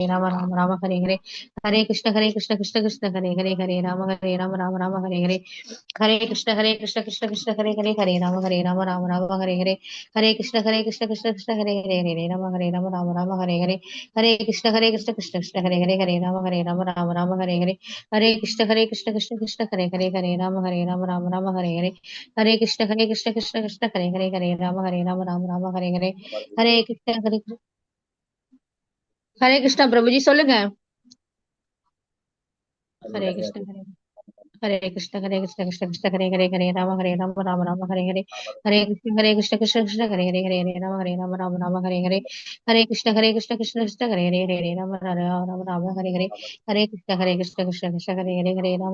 राम राम राम हरे हरे हरे कृष्ण कृष्ण कृष्ण हरे हरे हरे राम राम राम हरे हरे हरे कृष्ण कृष्ण कृष्ण हरे हरे हरे राम राम राम हरे हरे हरे कृष्ण कृष्ण कृष्ण हरे हरे हरे राम राम हरे हरे हरे कृष्ण कृष्ण कृष्ण हरे हरे हरे राम राम हरे हरे हरे कृष्ण कृष्ण कृष्ण हरे हरे हरे राम राम हरे हरे हरे कृष्ण कृष्ण कृष्ण हरे हरे राम हरे हरे हरे कृष्ण हरे कृष्णा प्रभु जी சொல்லுங்க हरे कृष्ण हरे कृष्ण कृष्ण कृष्ण हरे हरे हरे राम राम हरे हरे हरे कृष्ण कृष्ण हरे हरे हरे राम हरे हरे हरे कृष्ण कृष्ण कृष्ण हरे हरे हरे राम हरे कृष्ण कृष्ण हरे हरे राम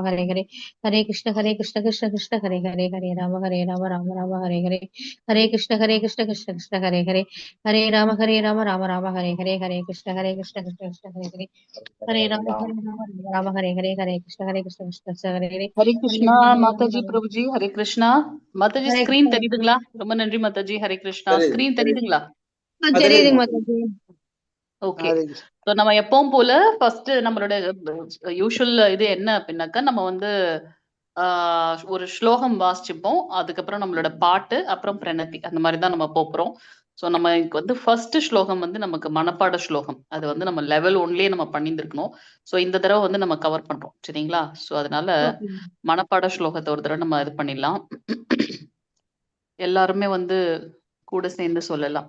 हरे हरे हरे कृष्ण कृष्ण कृष्ण हरे हरे राम हरे हरे हरे कृष्ण कृष्ण हरे हरे राम हरे कृष्ण कृष्ण हरे हरे हरे राम हरे हरे कृष्ण कृष्ण हरे हरे ஹரே கிருஷ்ணா மாதாஜி பிரபுஜி. ஹரே கிருஷ்ணா மாதாஜி. हरे ஸ்கிரீன் தெரியுதுங்களா? ரொம்ப நன்றி மாதாஜி. ஹரே கிருஷ்ணா. ஸ்கிரீன் தெரியுதுங்களா? தெரியுதுங்க மாதாஜி ஓகே. ஸோ நம்ம எப்பவும் போல ஃபர்ஸ்ட் நம்மளோட யூஷுவல் இது என்ன அப்படின்னாக்கா, நம்ம வந்து ஒரு ஸ்லோகம் வாசிச்சுப்போம். அதுக்கப்புறம் நம்மளோட பாட்டு, அப்புறம் பிரணத்தி, அந்த மாதிரி தான் நம்ம போறோம். ஸோ நம்ம வந்து ஃபர்ஸ்ட் ஸ்லோகம் வந்து நமக்கு மனப்பாட ஸ்லோகம். அது வந்து நம்ம லெவல் ஒன்லயே நம்ம பண்ணியிருந்துருக்கணும். ஸோ இந்த தடவை வந்து நம்ம கவர் பண்றோம், சரிங்களா? ஸோ அதனால மனப்பாட ஸ்லோகத்தை ஒரு தடவை நம்ம இது பண்ணிடலாம். எல்லாருமே வந்து கூட சேர்ந்து சொல்லலாம்.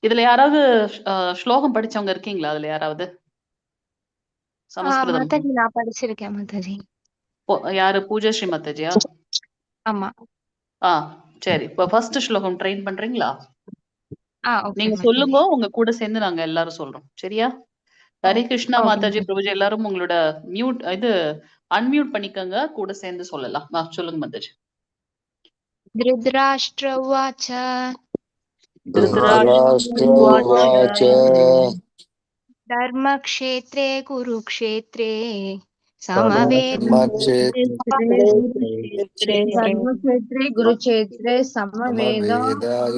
இதுல யாராவது ஸ்லோகம் படிச்சவங்க இருக்கீங்களா? அதுல யாராவது சமஸ்கிருதம்? மாதாஜி நான் படிச்சிருக்கேன் மாதாஜி. யாரு? பூஜாஸ்ரீ மாதாஜியா? ஆமா. சரி. இப்ப ஃபர்ஸ்ட் ஸ்லோகம் ட்ரெயின் பண்றீங்களா? ஓகே நீங்க மாதாஜி. சொல்லுங்க, உங்க கூட சேர்ந்து நாங்க எல்லாரும் சொல்றோம், சரியா? ஹரே கிருஷ்ணா மாதாஜி பிரபுஜி. எல்லாரும் உங்களோட அன்மியூட் பண்ணிக்கங்க, கூட சேர்ந்து சொல்லலாம். சொல்லுங்க மாதாஜி. திருதராஷ்டிர உவாச்ச தர்மக்ஷேத்ரே குருக்ஷேத்ரே धर्मक्षेत्रे कुरुक्षेत्रे समवेदा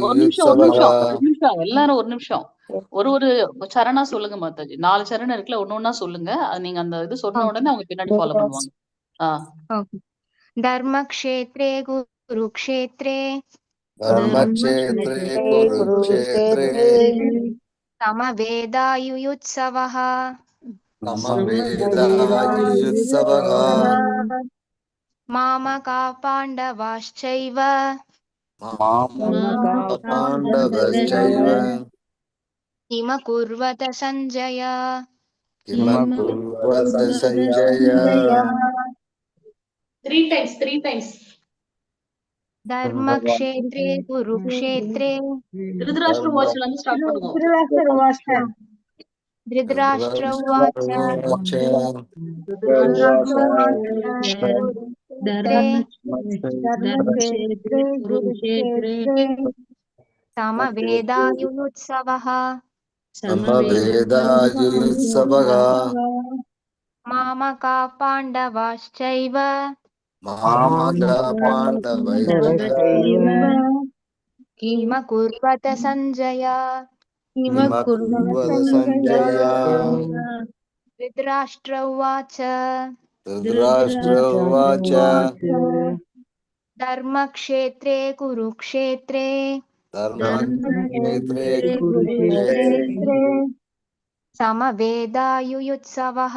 ஒரு நிமிஷம் எல்லாரும் ஒரு நிமிஷம். ஒரு சரணா சொல்லுங்க மாதாஜி. 4 சரணம் இருக்குல்ல, ஒன்னொன்னா சொல்லுங்க. நீங்க அந்த இது சொன்ன உடனே அவங்க பின்னாடி ஃபாலோ பண்ணுவாங்க. धर्मक्षेत्रे कुरुक्षेत्रे समवेदायुयुत्सवः मामका पाण्डवाश्चैव किमकुर्वत सञ्जय Three times. धर्मक्षेत्रे कुरुक्षेत्रे திருதராஷ்டிர வாட்ச்ல இருந்து ஸ்டார்ட் பண்ணுவோம். धृतराष्ट्र उवाच धर्मक्षेत्रे कुरुक्षेत्रे समवेदायुयुत्सवः मामका पाण्डवाश्चैव किमकुर्वत सञ्जय धृतराष्ट्र उवाच धर्मक्षेत्रे कुरुक्षेत्रे समवेदायुयुत्सवः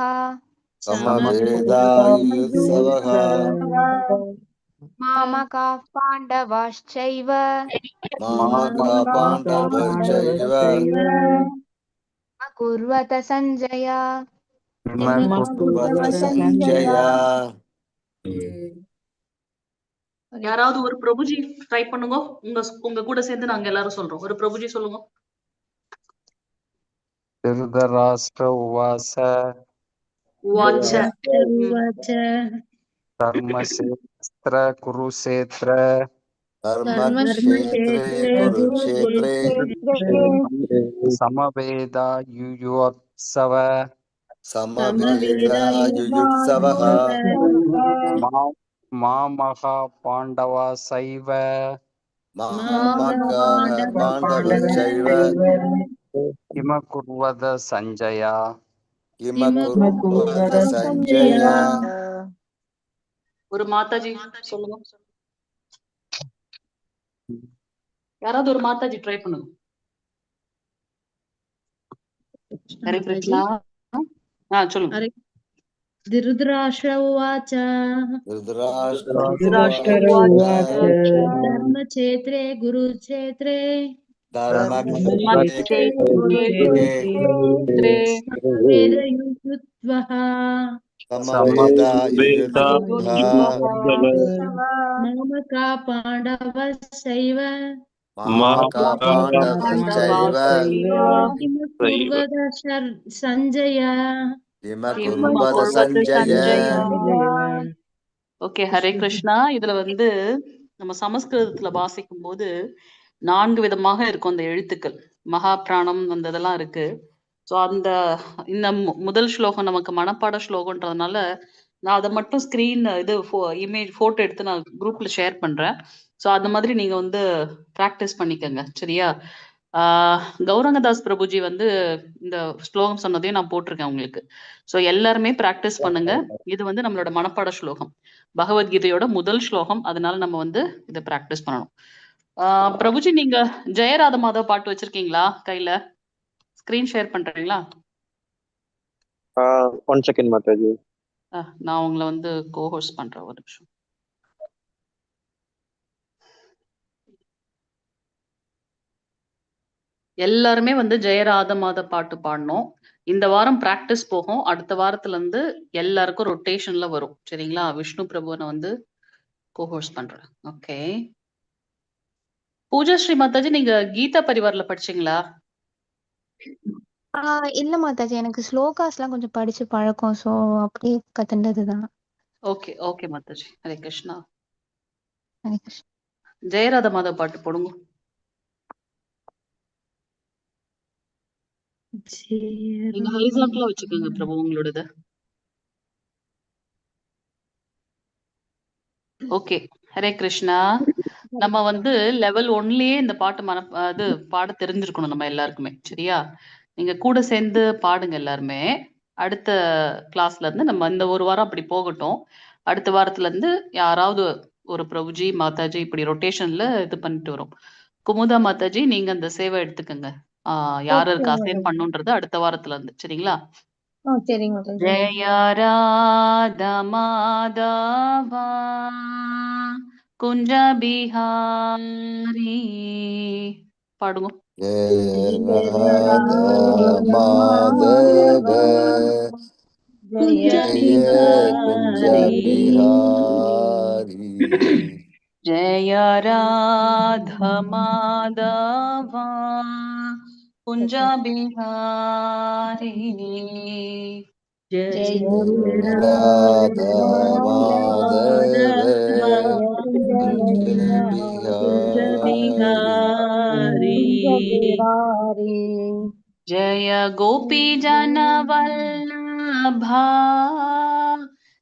मामकाः पाण्डवाश्चैव अकुर्वत सञ्जय யாராவது ஒரு பிரபுஜி ட்ரை பண்ணுங்க. உங்க கூட சேர்ந்து நாங்க எல்லாரும் சொல்றோம். ஒரு பிரபுஜி சொல்லுங்க. திருதராஷ்டிர உவாச धर्मक्षेत्र कुरुक्षेत्र समवेदायुयुत्सव मामका पाण्डवाश्चैव किम कुर्वद सञ्जय किमकुर्वत सञ्जय ஒரு மாதாஜி சொல்லுங்க. யாராவது ஒரு மாதாஜி ட்ரை பண்ணுங்க. ஹரே கிருஷ்ணா. சொல்லுங்க. धृतराष्ट्र उवाच धर्मक्षेत्रे कुरुक्षेत्रे वेदयुयुत्वः मामका पाण्डवश्चैव किं कुर्वद सञ्जय. ஓகே, ஹரே கிருஷ்ணா. இதுல வந்து நம்ம சமஸ்கிருதத்துல வாசிக்கும் போது 4 விதமாக இருக்கும் அந்த எழுத்துக்கள். மகா பிராணம் அந்த இதெல்லாம் இருக்கு. ஸோ அந்த இந்த முதல் ஸ்லோகம் நமக்கு மனப்பாட ஸ்லோகன்றதுனால நான் அதை மட்டும் ஸ்கிரீன் இமேஜ் போட்டோ எடுத்து நான் குரூப்ல ஷேர் பண்றேன். ஸோ அந்த மாதிரி நீங்க வந்து ப்ராக்டிஸ் பண்ணிக்கங்க, சரியா? கௌரங்கதாஸ் பிரபுஜி வந்து இந்த ஸ்லோகம் சொன்னதையும் நான் போட்டிருக்கேன் உங்களுக்கு. ஸோ எல்லாருமே ப்ராக்டிஸ் பண்ணுங்க. இது வந்து நம்மளோட மனப்பாட ஸ்லோகம், பகவத்கீதையோட முதல் ஸ்லோகம். அதனால நம்ம வந்து இதை ப்ராக்டிஸ் பண்ணணும். பிரபுஜி, நீங்க ஜெயராத மாதவ் பாட்டு வச்சிருக்கீங்களா கையில? ஸ்கிரீன் ஷேர் பண்றீங்களா? One second Mataji. நான் உங்களை வந்து கோஹோஸ்ட் பண்றேன், ஒரு நிமிஷம். எல்லாருமே வந்து ஜெயராத மாத பாட்டு பாடணும். இந்த வாரம் பிராக்டிஸ் போகும். அடுத்த வாரத்துல இருந்து எல்லாருக்கும் ரொட்டேஷன்ல வரும், சரிங்களா? விஷ்ணு பிரபுவை வந்து கோஹோஸ்ட் பண்றேன். ஓகே. பூஜா ஸ்ரீ மாதாஜி, நீங்க கீதா பரிவார்ல படிச்சீங்களா? இல்ல மாதாஜி, எனக்கு ஸ்லோகாஸ் எல்லாம் கொஞ்சம் படிச்சு பழக்கம். சோ அப்படியே கத்துண்டதுதான். Okay okay Mataji. ஹரே கிருஷ்ணா. ஹரே கிருஷ்ணா. ஜெயராத மாதவ் பாட்டு போடுங்க. நீங்க ஹரிசான்ட்ல வச்சுக்கோங்க பிரபு உங்களோடது. ஓகே, ஹரே கிருஷ்ணா. நம்ம வந்து லெவல் 1லயே இந்த பாட்டு பாட தெரிஞ்சிருக்கணும் நம்ம எல்லாருக்குமே, சரியா? நீங்க கூட சேர்ந்து பாடுங்க எல்லாருமே. அடுத்த கிளாஸ்ல இருந்து நம்ம இந்த ஒரு வாரம் அப்படி போகட்டும். அடுத்த வாரத்துல இருந்து யாராவது ஒரு பிரபுஜி மாதாஜி இப்படி ரொட்டேஷன்ல இது பண்ணிட்டு வரும். குமுதா மாதாஜி, நீங்க அந்த சேவை எடுத்துக்கங்க. யாருக்கு அசைன் பண்ணுன்றது அடுத்த வாரத்துல இருந்து, சரிங்களா? ஜெய ராதா மாதவா குஞ்ச பிஹாரி பாடுங்க. ஜெய ராதா மாதவா குஞ்ச பிஹாரி जय राधा माधव बिहारी जय गोपी जन वल्लभा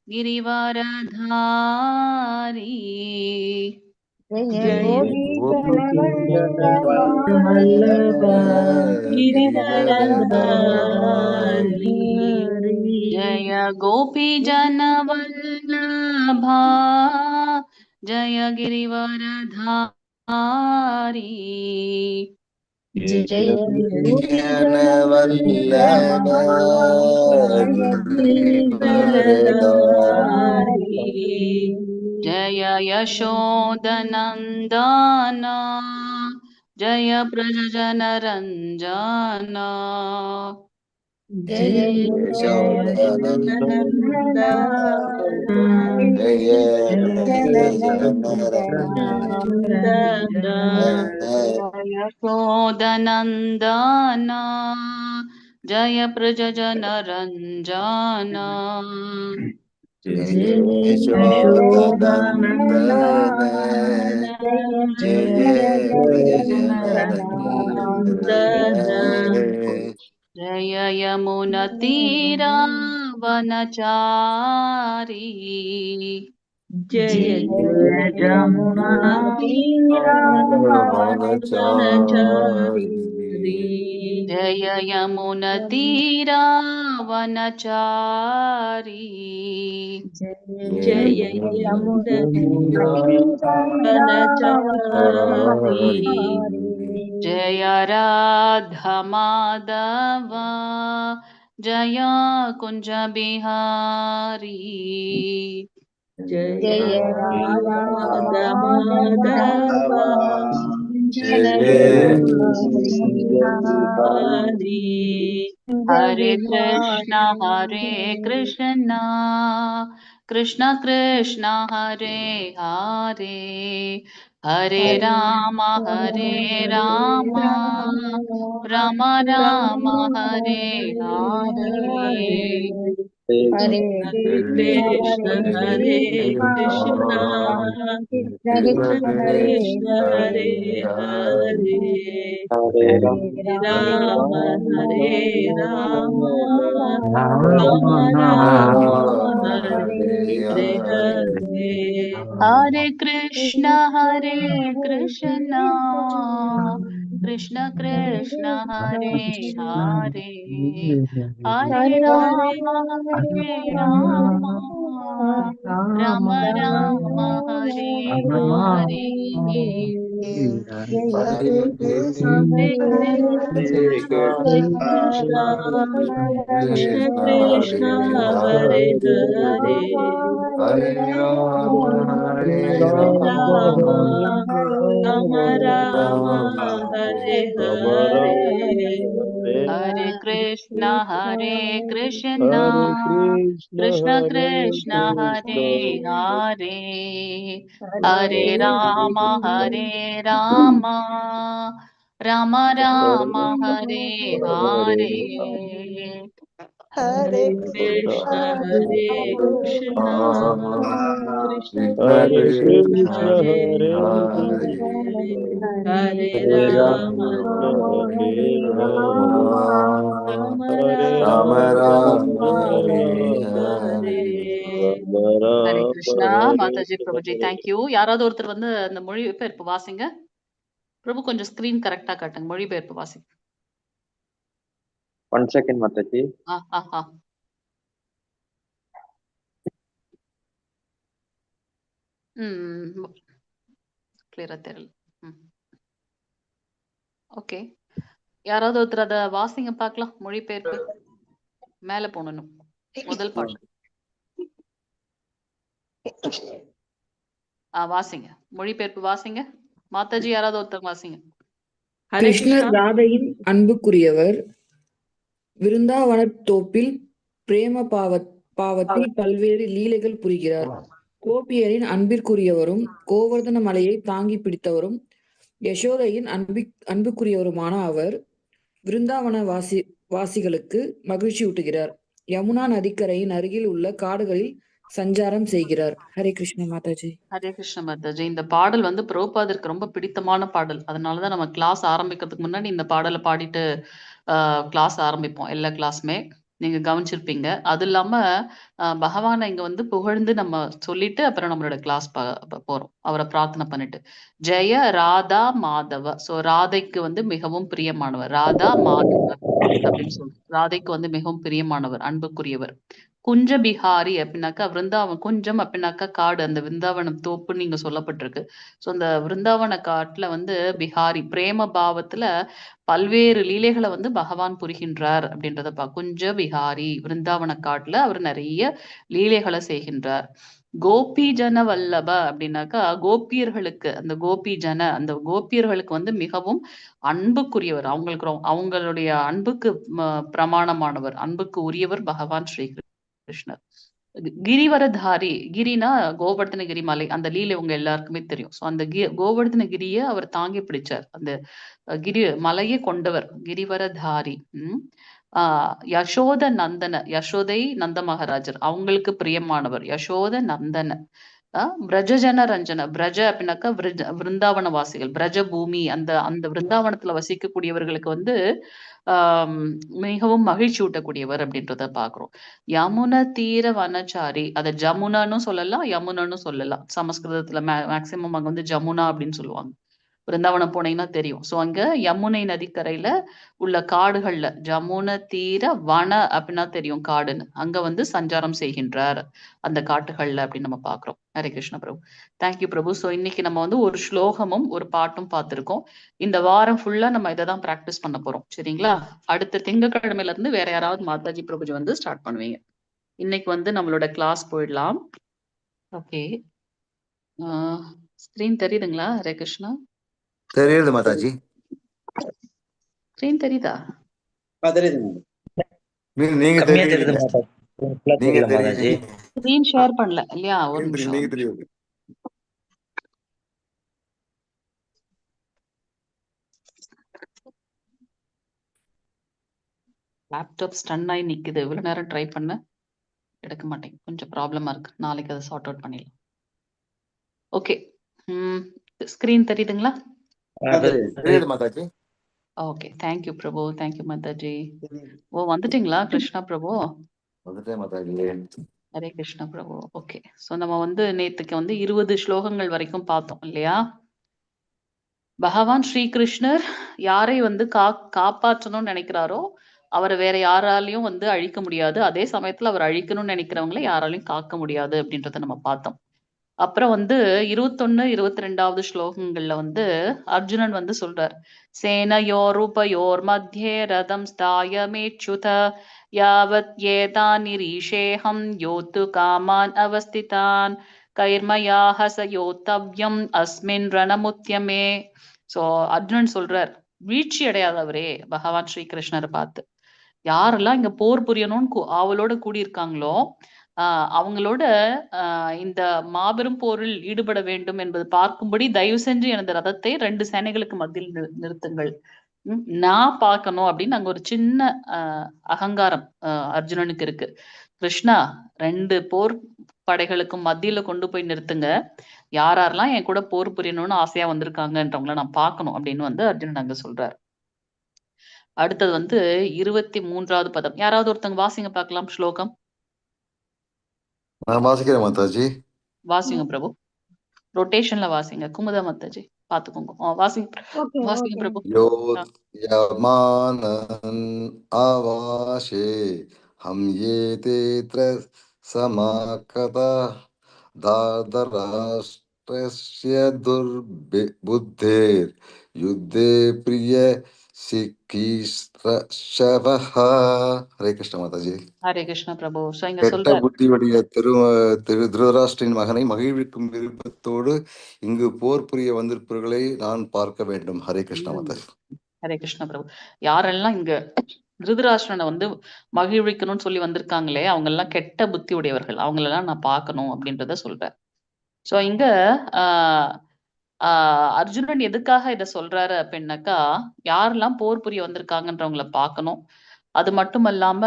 गिरिवरधारी जय गिरिवरधारी जय गोपी जन वल्लभा जय गिरिवरधारी जय जन वल्लभा जय यशोदनन्दना जय प्रजनन रञ्जना जय यशोदनन्दना जय प्रजनन रञ्जना जय यमुनतीरावनचारी जय यमुनातीरावनचारी जय यमुनतीरा वनचारी जय यमुनतीरावनचारी जय राधा माधव जय कुंज बिहारी जय राधा माधव हरि हरे कृष्णा कृष्ण कृष्ण हरे हरे हरे राम राम राम हरे हरे हरे हरे कृष्ण कृष्ण कृष्ण हरे हरे हरे राम राम राम हरे हरे हरे कृष्ण कृष्ण कृष्ण हरे हरे हरे राम राम हरे हरे Hare हरे Krishna, Krishna Krishna Krishna Hare Hare Hare Rama, Hare हरे राम Rama, राम राम Rama हरे Rama, Hare Hare Krishna Krishna Krishna Hare Hare Hare Ram Ram Ram Hare Hare Hare Krishna Krishna Krishna Hare Krishna Krishna, हरे Hare Hare Hare Hare Ram Rama, Ram Rama Ram Rama, हरे Hare हरे हरे कृष्णा माताजी प्रभुजी தேங்க்யூ யாராவது ஒருத்தர் வந்து அந்த மொழிபெயர்ப்பு வாசிங்க பிரபு கொஞ்சம் ஸ்கிரீன் கரெக்டா காட்டுங்க மொழிபெயர்ப்பு வாசிங்க 1 second, Mataji. கிளியரா தெரியல ஓகே யாராவது ஒருத்தர் அத வாசிங்க பார்க்கலாம் மொழிபெயர்ப்பு மேல போனணும் முதல் பாட்டு வாசிங்க மொழிபெயர்ப்பு வாசிங்க மாதாஜி யாராவது ஒருத்தர் வாசிங்க கிருஷ்ணர் ராதையின் அன்புக்குரியவர் விருந்தாவனத் தோப்பில் பிரேம பாவத்தில் பல்வேறு லீலைகள் புரிகிறார். கோபியரின் அன்பிற்குரியவரும் கோவர்தன மலையை தாங்கி பிடித்தவரும் யசோதையின் அன்புக்குரியவருமான அவர் விருந்தாவன வாசிகளுக்கு மகிழ்ச்சி ஊட்டுகிறார். யமுனா நதிக்கரையின் அருகில் உள்ள காடுகளில் சஞ்சாரம் செய்கிறார். ஹரே கிருஷ்ண மாதாஜி. ஹரே கிருஷ்ண மாதாஜி. இந்த பாடல் வந்து பிரபுபாதருக்கு ரொம்ப பிடித்தமான பாடல். அதனாலதான் நம்ம கிளாஸ் ஆரம்பிக்கிறதுக்கு முன்னாடி இந்த பாடலை பாடிட்டு கிளாஸ் ஆரம்பிப்போம் எல்லா கிளாஸுமே. நீங்க கவனிச்சிருப்பீங்க. அது இல்லாம பகவானை இங்க வந்து புகழ்ந்து நம்ம சொல்லிட்டு அப்புறம் நம்மளோட கிளாஸ் போறோம். அவரை பிரார்த்தனை பண்ணிட்டு. ஜெய ராதா மாதவ. சோ ராதைக்கு வந்து மிகவும் பிரியமானவர். ராதா மாதவ அப்படின்னு சொல்றோம். ராதைக்கு வந்து மிகவும் பிரியமானவர், அன்புக்குரியவர். குஞ்ச பிஹாரி அப்படின்னாக்கா விருந்தாவன், குஞ்சம் அப்படின்னாக்கா காடு, அந்த விருந்தாவனம் தோப்பு நீங்க சொல்லப்பட்டிருக்கு. ஸோ அந்த விருந்தாவன காட்டுல வந்து பிஹாரி பிரேம பாவத்துல பல்வேறு லீலைகளை வந்து பகவான் புரிகின்றார் அப்படின்றத குஞ்ச பிஹாரி விருந்தாவன காட்டுல அவர் நிறைய லீலைகளை செய்கின்றார். கோபி ஜன வல்லப அப்படின்னாக்கா கோபியர்களுக்கு, அந்த கோபி ஜன அந்த கோபியர்களுக்கு வந்து மிகவும் அன்புக்குரியவர். அவங்களுடைய அன்புக்கு பிரமாணமானவர், அன்புக்கு உரியவர் பகவான் ஸ்ரீ கிருஷ்ணர். கிரிவரதாரி, கிரினா கோவர்தனகிரி மலை, அந்த லீலை உங்க எல்லாருக்குமே தெரியும். ஸோ அந்த கோவர்தனகிரியை அவர் தாங்கி பிடிச்சார். அந்த கிரி மலையை கொண்டவர் கிரிவரதாரி. யசோத நந்தன, யசோதை நந்த மகாராஜர் அவங்களுக்கு பிரியமானவர் யசோத நந்தன. பிரஜஜன ரஞ்சன, பிரஜ அப்படின்னாக்கா விருந்தாவன வாசிகள், பிரஜ பூமி, அந்த அந்த விருந்தாவனத்துல வசிக்கக்கூடியவர்களுக்கு வந்து மிகவும் மகிழ்ச்சி ஊட்டக்கூடியவர் அப்படின்றத பாக்குறோம். யமுன தீர வனச்சாரி, அத ஜமுனான்னு சொல்லலாம், யமுனன்னு சொல்லலாம். சமஸ்கிருதத்துல மேக்சிமம் அங்க வந்து ஜமுனா அப்படின்னு சொல்லுவாங்க. பிருந்தாவனம் போனீங்கன்னா தெரியும். ஸோ அங்க யமுனை நதிக்கரையில உள்ள காடுகள்ல ஜமுன தீர வன அப்படின்னா தெரியும் காடுன்னு. அங்க வந்து சஞ்சாரம் செய்கின்றார் அந்த காட்டுகள்ல அப்படின்னு நம்ம பாக்குறோம். ஹரே கிருஷ்ண பிரபு. தேங்க்யூ பிரபு. ஸோ இன்னைக்கு நம்ம வந்து ஒரு ஸ்லோகமும் ஒரு பாட்டும் பார்த்திருக்கோம். இந்த வாரம் ஃபுல்லா நம்ம இதை தான் ப்ராக்டிஸ் பண்ண போறோம். சரிங்களா? அடுத்த திங்கட்கிழமையில இருந்து வேற யாராவது மாதாஜி பிரபுஜி வந்து ஸ்டார்ட் பண்ணுவீங்க. இன்னைக்கு வந்து நம்மளோட கிளாஸ் போயிடலாம். ஓகே, ஸ்கிரீன் தெரியுதுங்களா? ஹரே கிருஷ்ணா. தெரியுது மாதாஜி. ஸ்கிரீன் தெரியுதா? நீங்க கம்மியா தெரியுது தெரியுது மாதாஜி. நீங்க தெரியல மாதாஜி. தெரியுது ஸ்கிரீன் ஷேர் பண்ணல இல்லையா? ஒரு நிமிஷம். நீங்க தெரியுது. லேப்டாப் ஸ்டன் ஆகி நிக்குது. இவ்வளவு நேரம் ட்ரை பண்ண எடுக்க மாட்டேங்க. கொஞ்சம் ப்ராப்ளமா இருக்கு. நாளைக்கு அதை சார்ட் அவுட் பண்ணிடலாம். ஓகே, ஸ்கிரீன் தெரியுதுங்களா? தெரியுது மாதாஜி. ஓகே, தேங்க்யூ பிரபு. தேங்க்யூ மாதாஜி. ஓ, வந்துட்டீங்களா கிருஷ்ணா பிரபு? வந்துட்டேன் மாதாஜி. ஹரே கிருஷ்ணா பிரபு. ஓகே, ஸோ நம்ம வந்து நேத்துக்கு வந்து 20 ஸ்லோகங்கள் வரைக்கும் பார்த்தோம் இல்லையா? பகவான் ஸ்ரீகிருஷ்ணர் யாரை வந்து காப்பாற்றணும்னு நினைக்கிறாரோ அவரை வேற யாராலையும் வந்து அழிக்க முடியாது. அதே சமயத்துல அவர் அழிக்கணும்னு நினைக்கிறவங்களை யாராலையும் காக்க முடியாது அப்படின்றத நம்ம பார்த்தோம். அப்புறம் வந்து 21, 22வது ஸ்லோகங்கள்ல வந்து அர்ஜுனன் வந்து சொல்றார், சேனயோருபயோர் மத்தியே ரதம் ஸ்தாயமேச்சுத யாவத் ஏதான் நிரீஷேஹம் யோத்து காமான் அவஸ்திதான் கைர்மயா ஹசயோத்தவ்யம் அஸ்மின் ரணமுத்தியமே. சோ அர்ஜுனன் சொல்றார், வீழ்ச்சி அடையாதவரே பகவான் ஸ்ரீகிருஷ்ணரை பார்த்து, யாரெல்லாம் இங்க போர் புரியணும்னு ஆவலோட கூடியிருக்காங்களோ அவங்களோட இந்த மாபெரும் போரில் ஈடுபட வேண்டும் என்பது பார்க்கும்படி தயவு செஞ்சு எனது ரதத்தை 2 சேனைகளுக்கு மத்தியில் நிறுத்துங்கள். நான் பார்க்கணும் அப்படின்னு அங்க ஒரு சின்ன அகங்காரம் அர்ஜுனனுக்கு இருக்கு. கிருஷ்ணா, 2 போர் படைகளுக்கும் மத்தியில கொண்டு போய் நிறுத்துங்க. யாரெல்லாம் என் கூட போர் புரியணும்னு ஆசையா வந்திருக்காங்கன்றவங்கள நான் பார்க்கணும் அப்படின்னு வந்து அர்ஜுனன் அங்க சொல்றாரு. அடுத்தது வந்து 23வது பதம். யாராவது ஒருத்தங்க வாசிங்க பார்க்கலாம் ஸ்லோகம். நான் வாசிக்கிறேன் மாதாஜி. வாசிங்க பிரபு. ரொட்டேஷன்ல வாசிங்க. குமுதா மாதாஜி பாத்துக்கோங்க. வாசிங்க பிரபு. யோத்யமானன் ஆவாஷே ஹம் ஏதேத்ர சமாகதா தார்தராஷ்ட்ரஸ்ய துர்புத்தேர் யுத்தே பிரிய சிக்கீஸ்ரவஹ. ஹரே கிருஷ்ண மாதாஜி. ஹரே கிருஷ்ண பிரபு. இங்க கெட்ட சொல்ற புத்தியுடைய திருதராஷ்டிரின் மகனை மகிழ்விக்கும் விருப்பத்தோடு இங்கு போர் புரிய வந்திருப்பவர்களை நான் பார்க்க வேண்டும். ஹரே கிருஷ்ண மாதாஜி. ஹரே கிருஷ்ண பிரபு. யாரெல்லாம் இங்க திருதராஷ்டிரனை வந்து மகிழ்விக்கணும்னு சொல்லி வந்திருக்காங்களே அவங்க எல்லாம் கெட்ட புத்தி உடையவர்கள், அவங்களெல்லாம் நான் பார்க்கணும் அப்படின்றத சொல்றேன். சோ இங்க அர்ஜுனன் எதுக்காக இதை சொல்றாரு அப்படின்னாக்கா, யாரெல்லாம் போர் புரிய வந்திருக்காங்கன்றவங்கள பார்க்கணும். அது மட்டும் இல்லாம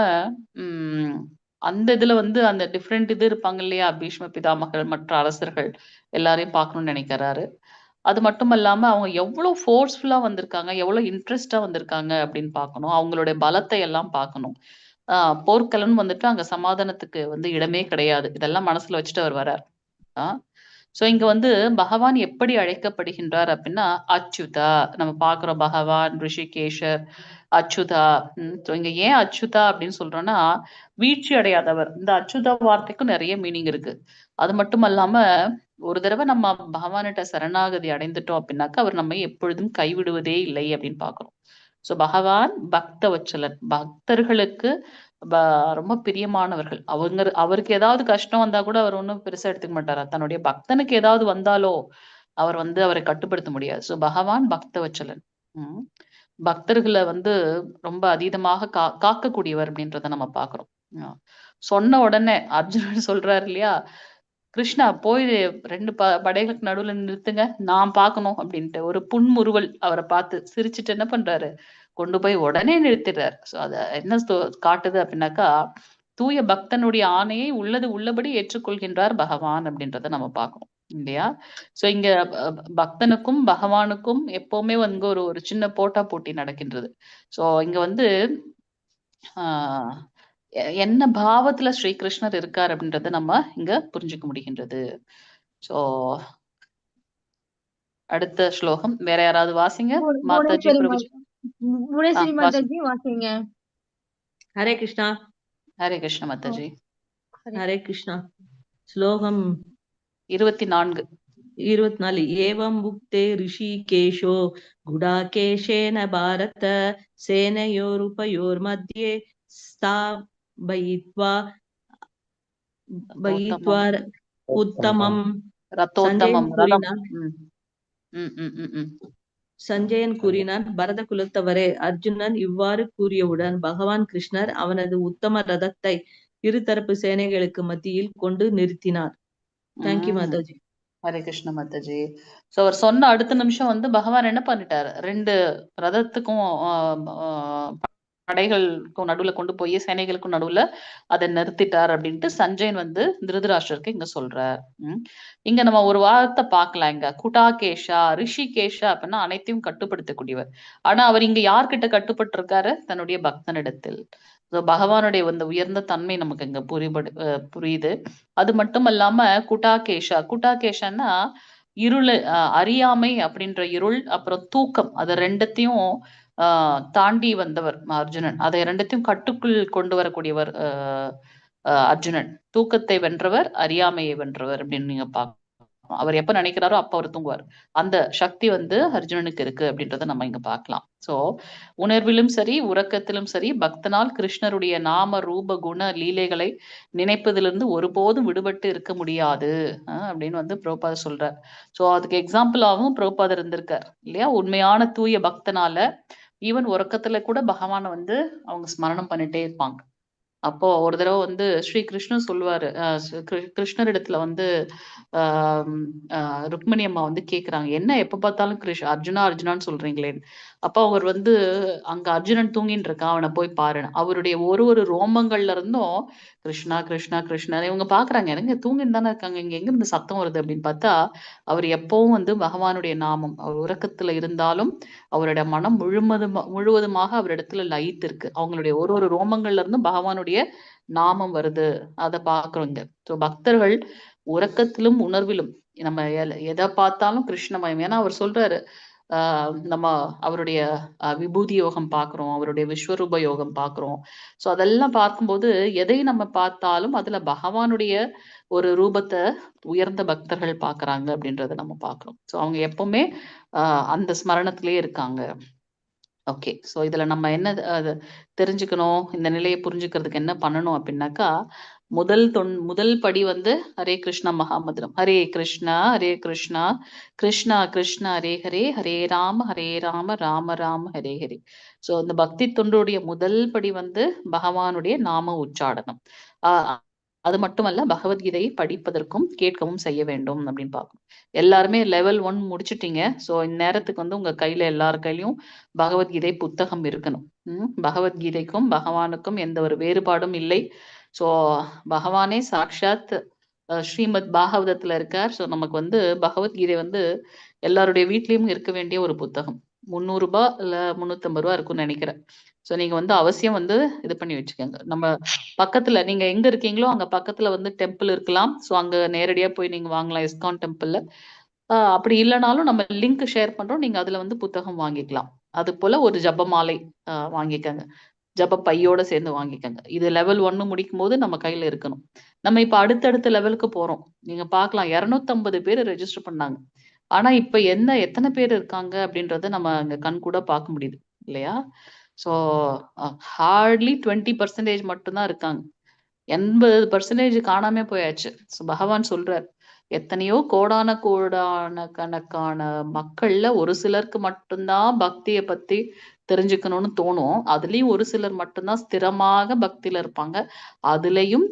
அந்த இதுல வந்து அந்த டிஃப்ரெண்ட் இது இருப்பாங்க இல்லையா, பீஷ்ம பிதாமகர் மற்ற அரசர்கள் எல்லாரையும் பார்க்கணும்னு நினைக்கிறாரு. அது மட்டும் இல்லாம அவங்க எவ்வளவு ஃபோர்ஸ்ஃபுல்லா வந்திருக்காங்க, எவ்வளவு இன்ட்ரெஸ்டா வந்திருக்காங்க அப்படின்னு பார்க்கணும். அவங்களுடைய பலத்தை எல்லாம் பார்க்கணும். போர்க்களம் வந்துட்டு அங்க சமாதானத்துக்கு வந்து இடமே கிடையாது. இதெல்லாம் மனசுல வச்சுட்டு அவர் வர்றார். சோ இங்க வந்து பகவான் எப்படி அழைக்கப்படுகின்றார் அப்படின்னா அச்சுதா. நம்ம பாக்குறோம் பகவான் ரிஷிகேஷர் அச்சுதா. சோ இங்க ஏன் அச்சுதா அப்படின்னு சொல்றோம்னா, வீழ்ச்சி அடையாதவர். இந்த அச்சுதா வார்த்தைக்கும் நிறைய மீனிங் இருக்கு. அது மட்டும் இல்லாம ஒரு தடவை நம்ம பகவான்கிட்ட சரணாகதி அடைந்துட்டோம் அப்படின்னாக்கா அவர் நம்ம எப்பொழுதும் கைவிடுவதே இல்லை அப்படின்னு பாக்குறோம். சோ பகவான் பக்த வச்சலன், பக்தர்களுக்கு ரொம்ப பிரியமானவர்கள். அவருக்கு ஏதாவது கஷ்டம் வந்தா கூட அவர் ஒன்றும் பெருசா எடுத்துக்க மாட்டாரா. தன்னுடைய பக்தனுக்கு ஏதாவது வந்தாலோ அவர் வந்து அவரை கட்டுப்படுத்த முடியாது. சோ பகவான் பக்த வச்சலன், பக்தர்களை வந்து ரொம்ப அதீதமாக காக்கக்கூடியவர் அப்படின்றத நம்ம பாக்குறோம். சொன்ன உடனே அர்ஜுனன் சொல்றாரு இல்லையா, கிருஷ்ணா போய் 2 படைகளுக்கு நடுவுல நிறுத்துங்க, நான் பார்க்கணும் அப்படின்ட்டு ஒரு புன்முறுவல் அவரை பார்த்து சிரிச்சுட்டு என்ன பண்றாரு, கொண்டு போய் உடனே நிறுத்திடுறாரு. சோ அத என்ன காட்டுது அப்படின்னாக்கா, தூய பக்தனுடைய ஆணையை உள்ளது உள்ளபடி ஏற்றுக்கொள்கின்றார் பகவான் அப்படின்றத நம்ம பார்க்கணும் இல்லையா. சோ இங்க பக்தனுக்கும் பகவானுக்கும் எப்பவுமே வந்து ஒரு சின்ன போட்டா போட்டி நடக்கின்றது. சோ இங்க வந்து என்ன பாவத்துல ஸ்ரீகிருஷ்ணர் இருக்கார் அப்படின்றத நம்ம இங்க புரிஞ்சுக்க முடிகின்றது. சோ அடுத்த ஸ்லோகம் வேற யாராவது வாசிங்க. மாதாஜி புவனேஸ்வரி பிரபுஜி. புவனேஸ்வரி வாசி. மாதாஜி வாசிங்க. ஹரே கிருஷ்ணா. ஹரே கிருஷ்ண மாதாஜி. ஹரே கிருஷ்ணா. ஸ்லோகம் 24. 24. ஏவம் முக்தே ரிஷிகேஷோ குடாகேஷேன பாரத சேனையோருபயோர் மத்தியே ஸ்தாபயித்வா உத்தமம் ரத்தோத்தமம் ரதம். சஞ்சயன் கூறினான், பரத குலத்தவரே, அர்ஜுனன் இவ்வாறு கூறியவுடன் பகவான் கிருஷ்ணர் அவனது உத்தம ரதத்தை இருதரப்பு சேனைகளுக்கு மத்தியில் கொண்டு நிறுத்தினார். தேங்க்யூ மாதாஜி. ஹரே கிருஷ்ண மாதாஜி. சோ அவர் சொன்ன அடுத்த நிமிஷம் வந்து பகவான் என்ன பண்ணிட்டாரு, 2 ரதத்துக்கும் படைகளுக்கும் நடுவுல கொண்டு போய் சேனைகளுக்கும் நடுவுல அதை நிறுத்திட்டார் அப்படின்ட்டு சஞ்சயன் வந்து திருதராஷ்டிரருக்கு இங்க சொல்றார். இங்க நம்ம ஒரு வார்த்தை பார்க்கலாம். இங்க குடாகேஷா ரிஷிகேஷா அப்படின்னா அனைத்தையும் கட்டுப்படுத்தக்கூடியவர். ஆனா அவர் இங்க யார்கிட்ட கட்டுப்பட்டு இருக்காரு? தன்னுடைய பக்தனிடத்தில். பகவானுடைய அந்த உயர்ந்த தன்மை நமக்கு இங்க புரியுது. அது மட்டும் இல்லாம குடாகேஷான்னா இருள், அறியாமை அப்படின்ற இருள், அப்புறம் தூக்கம், அது ரெண்டத்தையும் தாண்டி வந்தவர் அர்ஜுனன். அதை ரெண்டத்தையும் கட்டுக்குள் கொண்டு வரக்கூடியவர் அர்ஜுனன். தூக்கத்தை வென்றவர், அறியாமையை வென்றவர் அப்படின்னு நீங்க பார்க்கணும். அவர் எப்ப நினைக்கிறாரோ அப்ப அவர் தூங்குவார். அந்த சக்தி வந்து அர்ஜுனனுக்கு இருக்கு அப்படின்றத நம்ம இங்க பார்க்கலாம். சோ உணர்விலும் சரி உறக்கத்திலும் சரி பக்தனால் கிருஷ்ணருடைய நாம ரூப குண லீலைகளை நினைப்பதிலிருந்து ஒருபோதும் விடுபட்டு இருக்க முடியாது அப்படின்னு வந்து பிரபுபாதர் சொல்றார். சோ அதுக்கு எக்ஸாம்பிளாகவும் பிரபுபாதர் இருந்திருக்கார் இல்லையா? உண்மையான தூய பக்தனால ஈவன் உறக்கத்துல கூட பகவானை வந்து அவங்க ஸ்மரணம் பண்ணிட்டே இருப்பாங்க. அப்போ ஒரு தடவை வந்து ஸ்ரீ கிருஷ்ணன் சொல்லுவாரு, கிருஷ்ணரிடத்துல வந்து ருக்மிணி அம்மா வந்து கேக்குறாங்க, என்ன எப்ப பார்த்தாலும் அர்ஜுனா அர்ஜுனான்னு சொல்றீங்களேன்னு. அப்ப அவர் வந்து அங்க அர்ஜுனன் தூங்கின்னு இருக்கான், அவனை போய் பாருன்னு. அவருடைய ஒரு ரோமங்கள்ல இருந்தும் கிருஷ்ணா கிருஷ்ணா கிருஷ்ணா இவங்க பாக்குறாங்க, எனக்கு தூங்கின்னு தானே இருக்காங்க, இங்க எங்க இருந்து சத்தம் வருது அப்படின்னு பார்த்தா அவர் எப்பவும் வந்து பகவானுடைய நாமம், அவர் உறக்கத்துல இருந்தாலும் அவருடைய மனம் முழுவதுமாக அவரிடத்துல லயித்து இருக்கு. அவங்களுடைய ஒரு ரோமங்கள்ல இருந்தும் பகவானுடைய நாமம் வருது, அதை பாக்குறோங்க. சோ பக்தர்கள் உறக்கத்திலும் உணர்விலும் நம்ம எதை பார்த்தாலும் கிருஷ்ணமயம். ஏன்னா அவர் சொல்றாரு, நம்ம அவருடைய விபூதி யோகம் பார்க்கிறோம், அவருடைய விஸ்வரூப யோகம் பார்க்கிறோம். சோ அதெல்லாம் பார்க்கும்போது எதை நம்ம பார்த்தாலும் அதுல பகவானுடைய ஒரு ரூபத்தை உயர்ந்த பக்தர்கள் பாக்குறாங்க அப்படின்றத நம்ம பார்க்கிறோம். சோ அவங்க எப்பவுமே அந்த ஸ்மரணத்திலேயே இருக்காங்க. ஓகே, ஸோ இதுல நம்ம என்ன தெரிஞ்சுக்கணும், இந்த நிலையை புரிஞ்சுக்கிறதுக்கு என்ன பண்ணணும் அப்படின்னாக்கா, முதல் படி வந்து ஹரே கிருஷ்ணா மகாமந்திரம். ஹரே கிருஷ்ணா கிருஷ்ணா கிருஷ்ணா ஹரே ஹரே, ஹரே ராம ராம ராம ஹரே ஹரே. ஸோ இந்த பக்தி தொண்டுடைய முதல் படி வந்து பகவானுடைய நாம உச்சாடனம். அது மட்டுமல்ல, பகவத்கீதையை படிப்பதற்கும் கேட்கவும் செய்ய வேண்டும் அப்படின்னு பார்க்கணும். எல்லாருமே லெவல் 1 முடிச்சுட்டீங்க. ஸோ இந்நேரத்துக்கு வந்து உங்க கையில எல்லார் கையிலையும் பகவத்கீதை புத்தகம் இருக்கணும். பகவத்கீதைக்கும் பகவானுக்கும் எந்த ஒரு வேறுபாடும் இல்லை. ஸோ பகவானே சாக்ஷாத் ஸ்ரீமத் பாகவதத்துல இருக்கார். ஸோ நமக்கு வந்து பகவத்கீதை வந்து எல்லாருடைய வீட்லயும் இருக்க வேண்டிய ஒரு புத்தகம். 300 ரூபாய் இல்ல 350 ரூபாய் இருக்கும்னு நினைக்கிறேன். ஸோ நீங்க வந்து அவசியம் வந்து இது பண்ணி வச்சுக்கோங்க. நம்ம பக்கத்துல நீங்க எங்க இருக்கீங்களோ அங்க பக்கத்துல வந்து டெம்பிள் இருக்கலாம். ஸோ அங்க நேரடியா போய் நீங்க வாங்கலாம் இஸ்கான் டெம்பிள்ல. அப்படி இல்லைனாலும் நம்ம லிங்க் ஷேர் பண்றோம், நீங்க அதுல வந்து புத்தகம் வாங்கிக்கலாம். அது போல ஒரு ஜபமாலை வாங்கிக்கங்க, ஜப பையோட சேர்ந்து வாங்கிக்கங்க. இது லெவல் 1 முடிக்கும் போது நம்ம கையில இருக்கணும். நம்ம இப்ப அடுத்தடுத்த லெவலுக்கு போறோம். நீங்க பார்க்கலாம் 250 பேர் ரெஜிஸ்டர் பண்ணாங்க. ஆனா இப்ப எத்தனை பேர் இருக்காங்க அப்படின்றத நம்ம அங்க கண் கூட பார்க்க முடியுது இல்லையா? ஸோ ஹார்ட்லி 20% மட்டும்தான் இருக்காங்க. 80% காணாம போயாச்சு. ஸோ பகவான் சொல்றார், எத்தனையோ கோடான கணக்கான மக்கள்ல ஒரு சிலருக்கு மட்டும்தான் பக்தியை பத்தி தெரிஞ்சுக்கணும்னு தோணும். அதுலயும் ஒரு சிலர் மட்டும்தான் ஸ்திரமாக பக்தியில இருப்பாங்க. அதுலயும்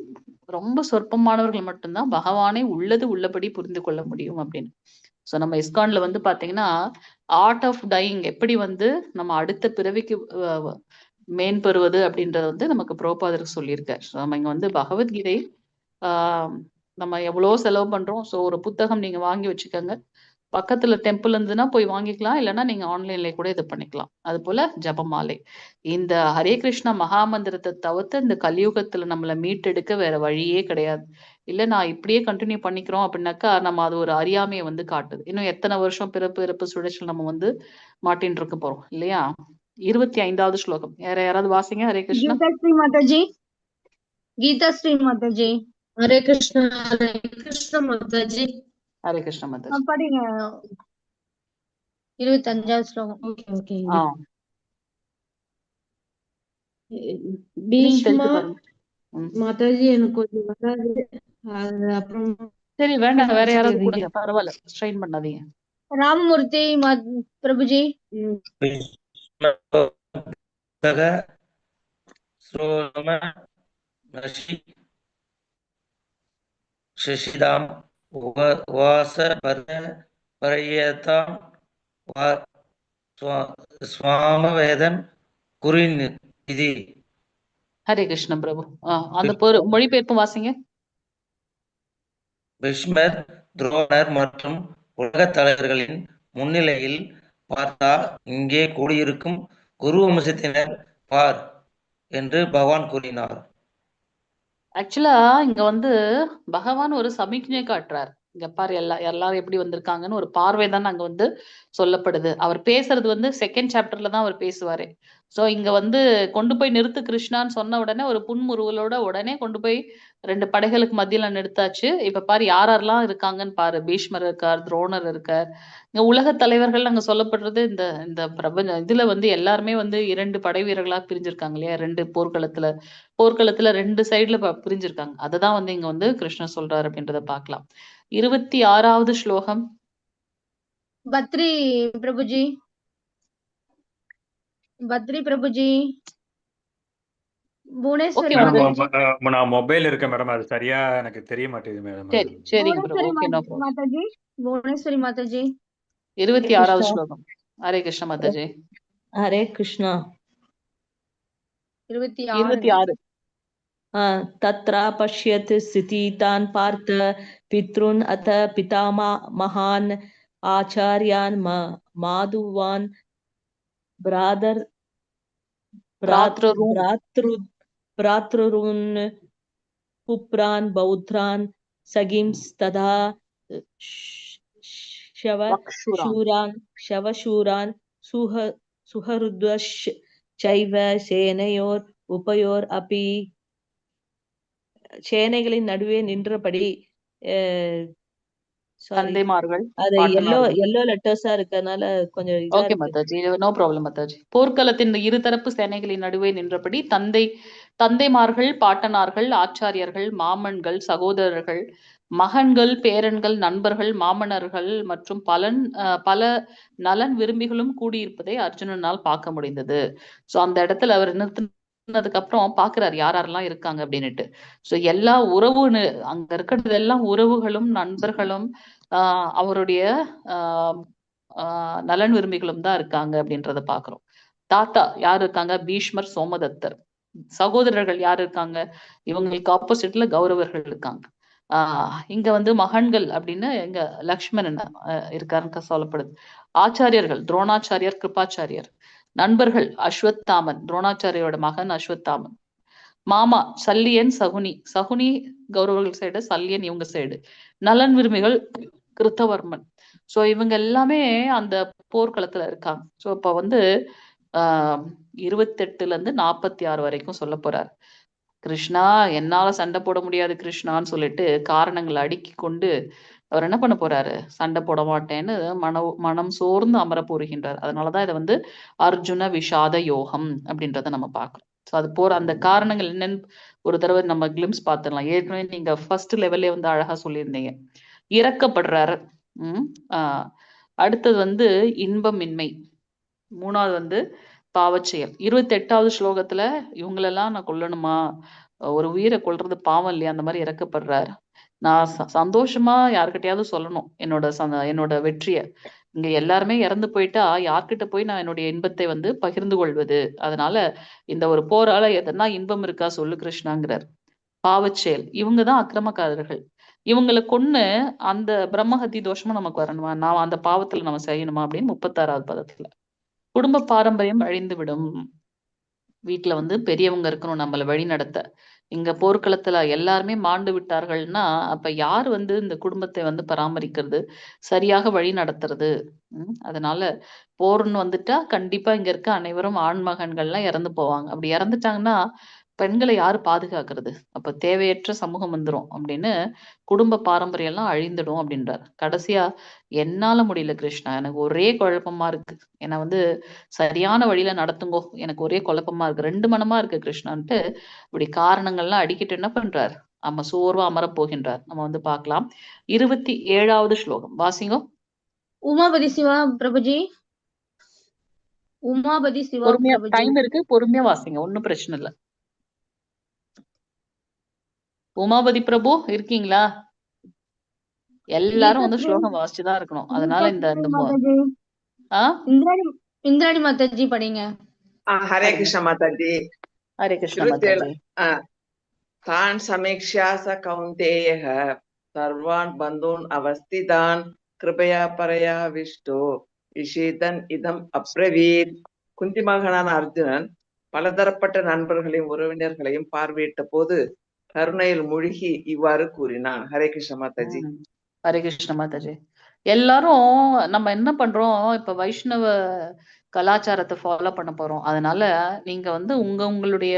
ரொம்ப சொற்பமானவர்கள் மட்டும்தான் பகவானை உள்ளது உள்ளபடி புரிந்து கொள்ள முடியும் அப்படின்னு. ஸோ நம்ம இஸ்கான்ல வந்து பாத்தீங்கன்னா ஆர்ட் ஆஃப் டையிங், எப்படி வந்து நம்ம அடுத்த பிறவிக்கு மேன்பெறுவது அப்படின்றத வந்து நமக்கு பிரபுபாதர் சொல்லியிருக்காரு. நம்ம இங்க வந்து பகவத்கீதை நம்ம எவ்வளோ செலவு பண்றோம். ஸோ ஒரு புத்தகம் நீங்க வாங்கி வச்சுக்கோங்க. பக்கத்துல டெம்பிள் இருந்ததுன்னா போய் வாங்கிக்கலாம், இல்லைன்னா நீங்க ஆன்லைன்ல கூட இது பண்ணிக்கலாம். அது போல ஜபமாலை. இந்த ஹரே கிருஷ்ணா மகாமந்திரத்தை தவிர்த்து இந்த கலியுகத்துல நம்மளை மீட்டெடுக்க வேற வழியே கிடையாது. இல்ல நான் இப்படியே கண்டினியூ பண்ணிக்கிறோம் அப்படின்னாக்கா நம்ம அது ஒரு அறியாமையை வந்து காட்டுது. இன்னும் எத்தனை வருஷம் பிறப்பு இறப்பு சுழற்சியில் நம்ம வந்து மாட்டின்னு இருக்க போறோம் இல்லையா? 25வது ஸ்லோகம் யாராவது வாசிங்க. ஹரே கிருஷ்ணா. गीता श्री माता जी, गीता श्री माता जी। हरे कृष्ण माता जी। ஹரே கிருஷ்ண மாதாஜி. படிங்க 25வது ஸ்லோகம். Okay okay. பீஷ்மா மாதாஜி எனக்கு கொஞ்சம் வராது, அது அப்புறம் சரி வேண்டாம், வேற யாராவது கொடுங்க, பரவாயில்ல, ஸ்ட்ரெயின் பண்ணாதீங்க. ராமமூர்த்தி பிரபுஜி. शशिदाम वास परयताम स्वामवेदन कुरिन इति. ஹரே கிருஷ்ண பிரபு. அந்த மொழிபெயர்ப்பு வாசிங்க. பீஷ்மர், துரோணர் மற்றும் உலகத் தலைவர்களின் முன்னிலையில் பார்த்தா இங்கே கூடியிருக்கும் குரு வம்சத்தினர் பார் என்று பகவான் கூறினார். ஆக்சுவலா இங்க வந்து பகவான் ஒரு சமிக்ஞை காட்டுறார். இங்க பாரு எல்லாரும் எப்படி வந்திருக்காங்கன்னு ஒரு பார்வை தான் அங்க வந்து சொல்லப்படுது. அவர் பேசுறது வந்து செகண்ட் சாப்டர்ல தான் அவர் பேசுவாரு. சோ இங்க வந்து கொண்டு போய் நிறுத்து கிருஷ்ணான்னு சொன்ன உடனே ஒரு புன்முறுவலோட உடனே கொண்டு போய் 2 படைகளுக்கு மத்தியில நிறுத்தாச்சு. இப்ப பாரு யாரெல்லாம் இருக்காங்கன்னு பாரு. பீஷ்மர் இருக்கார், துரோணர் இருக்கார். இங்க உலக தலைவர்கள் அங்க சொல்லப்படுறது இந்த இந்த பிரபஞ்ச இதுல வந்து எல்லாருமே வந்து 2 படை வீரர்களா பிரிஞ்சிருக்காங்க இல்லையா? 2 போர்க்களத்துல 2 சைடுல பிரிஞ்சிருக்காங்க. அததான் வந்து இங்க வந்து கிருஷ்ணர் சொல்றாரு அப்படின்றத பார்க்கலாம். 26வது ஸ்லோகம். பத்ரி பிரபுஜி. புவனேஸ்வரி நான் மொபைல் இருக்கேன் மேடம், அது சரியா எனக்கு தெரிய மாட்டேங்குது மேடம். மாதாஜி. புவனேஸ்வரி மாதாஜி. 26வது ஸ்லோகம். ஹரே கிருஷ்ண மாதாஜி. ஹரே கிருஷ்ணா. 26. तत्र पश्यत् स्थितान् पार्थ पितॄन् अथ पितामहान् आचार्यान् माधुवान् भ्रातॄन् पुत्रान् पौत्रान् सखींस्तथा शवशूरान् सुहृद्वश्च चैव सेनयोर उपयोर अपि. சேனைகளின் நடுவே நின்றபடி தந்தைமார்கள். அது எல்லோ லெட்டர்ஸா இருக்கனால கொஞ்சம் okay Mataji, no problem Mataji. போர்க்களத்தின் இருதரப்பு சேனைகளின் நடுவே நின்றபடி தந்தைமார்கள், பாட்டனார்கள், ஆச்சாரியர்கள், மாமன்கள், சகோதரர்கள், மகன்கள், பேரன்கள், நண்பர்கள், மாமனர்கள் மற்றும் பல நலன் விரும்பிகளும் கூடியிருப்பதை அர்ஜுனனால் பார்க்க முடிந்தது. சோ அந்த இடத்துல அவர் நிறுத்தினதுக்கு அப்புறம் பாக்குறாரு யாரெல்லாம் இருக்காங்க அப்படின்னுட்டு. சோ எல்லா அங்க இருக்கிறது எல்லாம் உறவுகளும் நண்பர்களும் அவருடைய நலன் விரும்பிகளும் தான் இருக்காங்க அப்படின்றத பாக்குறோம். தாத்தா யார் இருக்காங்க? பீஷ்மர், சோமதத்தர். சகோதரர்கள் யார் இருக்காங்க? இவங்களுக்கு ஆப்போசிட்ல கௌரவர்கள் இருக்காங்க. இங்க வந்து மகன்கள் அப்படின்னு எங்க லக்ஷ்மணன் இருக்காருன்னு சொல்லப்படுது. ஆச்சாரியர்கள் துரோணாச்சாரியர், கிருபாச்சாரியர். நண்பர்கள் அஸ்வத்தாமன், துரோணாச்சாரியோட மகன் அஸ்வத்தாமன். மாமா சல்லியன், சகுனி கௌரவர்கள் சைடு, சல்லியன் இவங்க சைடு. நலன் விரும்பிகள் கிருத்தவர்மன். சோ இவங்க எல்லாமே அந்த போர்க்களத்துல இருக்காங்க. சோ இப்ப வந்து 28ல இருந்து 46 வரைக்கும் சொல்ல போறாரு. கிருஷ்ணா என்னால சண்டை போட முடியாது கிருஷ்ணான்னு சொல்லிட்டு காரணங்களை அடுக்கி கொண்டு அவர் என்ன பண்ண போறாரு? சண்டை போட மாட்டேன்னு மனம் சோர்ந்து அமர போருகின்றார். அதனாலதான் இதை வந்து அர்ஜுன விஷாத யோகம் அப்படின்றத நம்ம பார்க்கிறோம். ஸோ அது போற அந்த காரணங்கள் என்னன்னு ஒரு தடவை நம்ம கிளிம்ஸ் பார்த்துடலாம். ஏற்கனவே நீங்க ஃபர்ஸ்ட் லெவல்லே வந்து அழகா சொல்லியிருந்தீங்க. இறக்கப்படுறாரு. அடுத்தது வந்து இன்பமின்மை. 3வது வந்து பாவச்செயல். 28வது ஸ்லோகத்துல இவங்களெல்லாம் நான் கொல்லணுமா, ஒரு உயிரை கொல்றது பாவம் இல்லையா, அந்த மாதிரி இறக்கப்படுறாரு. நான் சந்தோஷமா யாருக்கிட்டையாவது சொல்லணும் என்னோட வெற்றிய. இங்க எல்லாருமே இறந்து போயிட்டா யார்கிட்ட போய் நான் என்னுடைய இன்பத்தை வந்து பகிர்ந்து கொள்வது? அதனால இந்த ஒரு போரால எதனா இன்பம் இருக்கா சொல்லு கிருஷ்ணாங்கிறார். பாவச்செயல், இவங்கதான் அக்கிரமக்காரர்கள். இவங்களை கொன்னு அந்த பிரம்மஹத்தி தோஷமும் நமக்கு வரணுமா, நான் அந்த பாவத்துல நம்ம செய்யணுமா அப்படின்னு 36வது பதத்துல. குடும்ப பாரம்பரியம் அழிந்து விடும். வீட்டுல வந்து பெரியவங்க இருக்கணும் நம்மளை வழி நடத்த. இங்க போர்க்களத்துல எல்லாருமே மாண்டு விட்டார்கள்னா அப்ப யார் வந்து இந்த குடும்பத்தை வந்து பராமரிக்கிறது, சரியாக வழி நடத்துறது? அதனால போர்ன்னு வந்துட்டா கண்டிப்பா இங்க இருக்க அனைவரும் ஆண் மகன்கள்லாம் இறந்து போவாங்க. அப்படி இறந்துட்டாங்கன்னா பெண்களை யாரு பாதுகாக்கிறது? அப்ப தேவையற்ற சமூகம் வந்துரும் அப்படின்னு குடும்ப பாரம்பரியம் எல்லாம் அழிந்துடும் அப்படின்றார். கடைசியா என்னால முடியல கிருஷ்ணா, எனக்கு ஒரே குழப்பமா இருக்கு. என்னை வந்து சரியான வழியில நடத்துங்கோ, எனக்கு ஒரே குழப்பமா இருக்கு, 2 மனமா இருக்கு கிருஷ்ணான்ட்டு இப்படி காரணங்கள்லாம் அடிக்கிட்டு என்ன பண்றார், நம்ம சோர்வா அமரப் போகின்றார். நம்ம வந்து பார்க்கலாம். 27வது ஸ்லோகம் வாசிங்கோ. உமாபதி சிவா பிரபுஜி, உமாபதி சிவா பொறுமையா பிரபுஜி. டைம் இருக்கு, பொறுமையா வாசிங்க, ஒன்னும் பிரச்சனை இல்ல. உமாபதி பிரபு இருக்கீங்களா? எல்லாரும் வந்து ஸ்லோகம் வாசிச்சுதான் இருக்கணும். அதனால இந்த இந்திராணி மாதாஜி படிங்க. ஹரே கிருஷ்ண மாதாஜி. ஹரே கிருஷ்ண மாதாஜி. தான் சமீக்ஷா ச கௌந்தேயः சர்வான் பந்தூன் அவஸ்திதான் கிருபயா பரயா விஷ்டோ இஷிதன் இதம் அப்ரவீத். குந்தி மகனான அர்ஜுனன் பலதரப்பட்ட நண்பர்களையும் உறவினர்களையும் பார்வையிட்ட போது கருணையில் மூழ்கி இவ்வாறு கூறினான். ஹரே கிருஷ்ண மாதாஜி. ஹரே கிருஷ்ண மாதாஜி. எல்லாரும் நம்ம என்ன பண்றோம், இப்ப வைஷ்ணவ கலாச்சாரத்தை ஃபாலோ பண்ண போறோம். அதனால நீங்க வந்து உங்களுடைய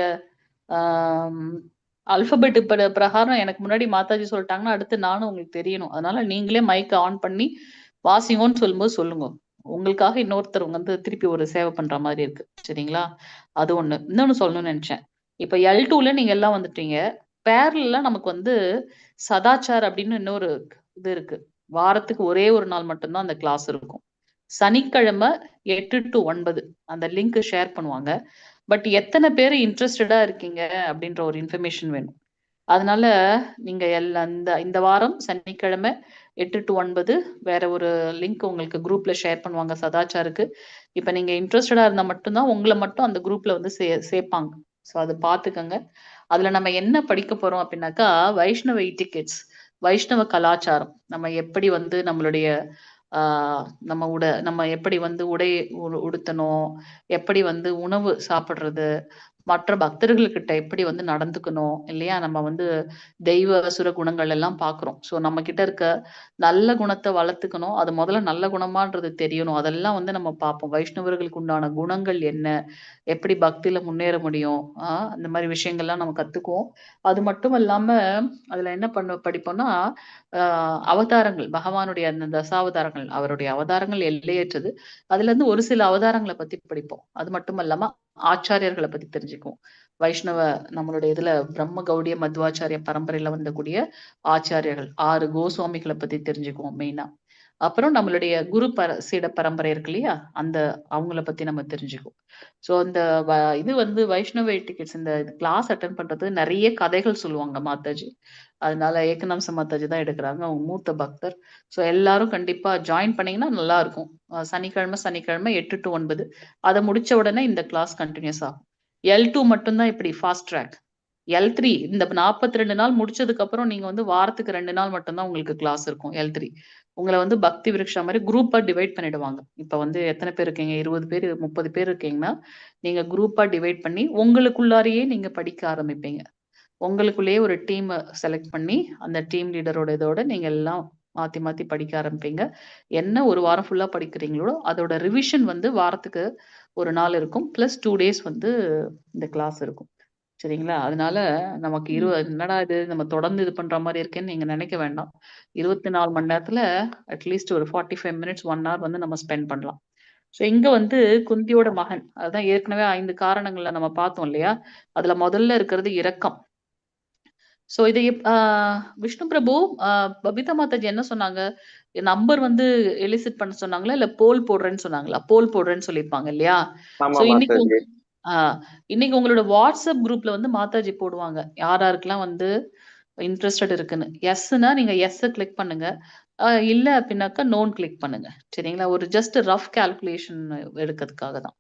அல்பபெட் பிரகாரம் எனக்கு முன்னாடி மாதாஜி சொல்லிட்டாங்கன்னா அடுத்து நானும் உங்களுக்கு தெரியணும். அதனால நீங்களே மைக் ஆன் பண்ணி வாசிங்கோன்னு சொல்லும்போது சொல்லுங்க. உங்களுக்காக இன்னொருத்தர் வந்து திருப்பி ஒரு சேவை பண்ற மாதிரி இருக்கு. சரிங்களா? அது ஒண்ணு. இன்னொன்னு சொல்லணும்னு நினைச்சேன். இப்ப L2ல நீங்க எல்லாம் வந்துட்டீங்க. பேரல்ல நமக்கு வந்து சதாச்சார் அப்படின்னு இன்னொரு இது இருக்கு. வாரத்துக்கு ஒரே ஒரு நாள் மட்டும்தான் அந்த கிளாஸ் இருக்கும். சனிக்கிழமை 8 to 9 அந்த லிங்க் ஷேர் பண்ணுவாங்க. பட் எத்தனை பேர் இன்ட்ரெஸ்டடா இருக்கீங்க அப்படின்ற ஒரு இன்ஃபர்மேஷன் வேணும். அதனால நீங்க இந்த வாரம் சனிக்கிழமை 8 to 9 வேற ஒரு லிங்க் உங்களுக்கு குரூப்ல ஷேர் பண்ணுவாங்க சதாச்சாருக்கு. இப்ப நீங்க இன்ட்ரெஸ்டடா இருந்தா மட்டும்தான் உங்களை மட்டும் அந்த குரூப்ல வந்து சேர்ப்பாங்க. ஸோ அதை பார்த்துக்கங்க. அதுல நம்ம என்ன படிக்க போறோம் அப்படின்னாக்கா வைஷ்ணவ இட்டிகெட்ஸ், வைஷ்ணவ கலாச்சாரம், நம்ம எப்படி வந்து நம்மளுடைய நம்ம எப்படி வந்து உடுத்தணும், எப்படி வந்து உணவு சாப்பிடுறது, மற்ற பக்தர்கள்கிட்ட எப்படி வந்து நடந்துக்கணும் இல்லையா? நம்ம வந்து தெய்வ அசுர குணங்கள் எல்லாம் பாக்குறோம். சோ நம்ம கிட்ட இருக்க நல்ல குணத்தை வளர்த்துக்கணும். அது முதல்ல நல்ல குணமான்றது தெரியணும். அதெல்லாம் வந்து நம்ம பார்ப்போம். வைஷ்ணவர்களுக்கு உண்டான குணங்கள் என்ன, எப்படி பக்தியில முன்னேற முடியும், அந்த மாதிரி விஷயங்கள்லாம் நம்ம கத்துக்குவோம். அது மட்டும் இல்லாம அதுல என்ன படிப்போம்னா அவதாரங்கள், பகவானுடைய அந்த தசாவதாரங்கள், அவருடைய அவதாரங்கள் எல்லையற்றது. அதுல இருந்து ஒரு சில அவதாரங்களை பத்தி படிப்போம். அது மட்டும் இல்லாம ஆச்சாரியர்களை பத்தி தெரிஞ்சுக்குவோம். வைஷ்ணவ நம்மளுடைய இதுல பிரம்ம கௌடிய மத்வாச்சாரிய பரம்பரையில வந்தக்கூடிய ஆச்சாரியர்கள் 6 கோஸ்வாமிகளை பத்தி தெரிஞ்சுக்குவோம் மெயினா. அப்புறம் நம்மளுடைய குரு சீட பரம்பரை இருக்கு இல்லையா, அந்த அவங்கள பத்தி நம்ம தெரிஞ்சுக்குவோம். ஸோ இந்த இது வந்து வைஷ்ணவ டிக்கெட்ஸ் இந்த கிளாஸ் அட்டன் பண்றது நிறைய கதைகள் சொல்லுவாங்க மாதாஜி. அதனால ஏகநாம்ச மாதாஜி தான் எடுக்கிறாங்க, அவங்க மூத்த பக்தர். ஸோ எல்லாரும் கண்டிப்பா ஜாயின் பண்ணீங்கன்னா நல்லா இருக்கும். சனிக்கிழமை 8 to 9 அதை முடிச்ச உடனே இந்த கிளாஸ் கண்டினியூஸ் ஆகும். L2 மட்டும்தான் இப்படி ஃபாஸ்ட் ட்ராக். L3 இந்த 42 நாள் முடிச்சதுக்கு அப்புறம் நீங்க வந்து வாரத்துக்கு 2 நாள் மட்டும்தான் உங்களுக்கு கிளாஸ் இருக்கும். L3 உங்களை வந்து பக்தி விருட்சா மாதிரி குரூப்பா டிவைட் பண்ணிடுவாங்க. இப்ப வந்து எத்தனை பேர் இருக்கீங்க, 20 பேர் 30 பேர் இருக்கீங்கன்னா நீங்க குரூப்பா டிவைட் பண்ணி உங்களுக்குள்ளாரையே நீங்க படிக்க ஆரம்பிப்பீங்க. உங்களுக்குள்ளேயே ஒரு டீம் செலக்ட் பண்ணி அந்த டீம் லீடரோட இதோட நீங்க எல்லாம் மாத்தி மாத்தி படிக்க ஆரம்பிப்பீங்க. என்ன ஒரு வாரம் ஃபுல்லா படிக்கிறீங்களோ அதோட ரிவிஷன் வந்து வாரத்துக்கு ஒரு நாள் இருக்கும். பிளஸ் 2 days வந்து இந்த கிளாஸ் இருக்கும். சரிங்களா? அதனால நமக்கு என்னடா இது நம்ம தொடர்ந்து இது பண்ற மாதிரி இருக்கேன்னு நீங்க நினைக்க வேண்டாம். 24 மணி நேரத்துல அட்லீஸ்ட் ஒரு 45 minutes 1 hour வந்து நம்ம ஸ்பெண்ட் பண்ணலாம். ஸோ இங்க வந்து குந்தியோட மகன், அதுதான் ஏற்கனவே 5 காரணங்கள்ல நம்ம பார்த்தோம் இல்லையா? அதுல முதல்ல இருக்கிறது இரக்கம். சோ இதை விஷ்ணு பிரபு பபிதா மாதாஜி என்ன சொன்னாங்க, நம்பர் வந்து எலிசிட் பண்ண சொன்னாங்களா இல்ல போல் போடுறேன்னு சொன்னாங்களா? போல் போடுறேன்னு சொல்லியிருப்பாங்க இல்லையா? சோ இன்னைக்கு உங்களோட வாட்ஸ்அப் குரூப்ல வந்து மாதாஜி போடுவாங்க யார் யாருக்கெல்லாம் வந்து இன்ட்ரெஸ்டட் இருக்குன்னு. எஸ்னா நீங்க எஸ் கிளிக் பண்ணுங்க, இல்ல அப்படின்னாக்கா நோன் கிளிக் பண்ணுங்க. சரிங்களா? ஒரு ஜஸ்ட் ரஃப் கால்குலேஷன் எடுக்கிறதுக்காக தான்.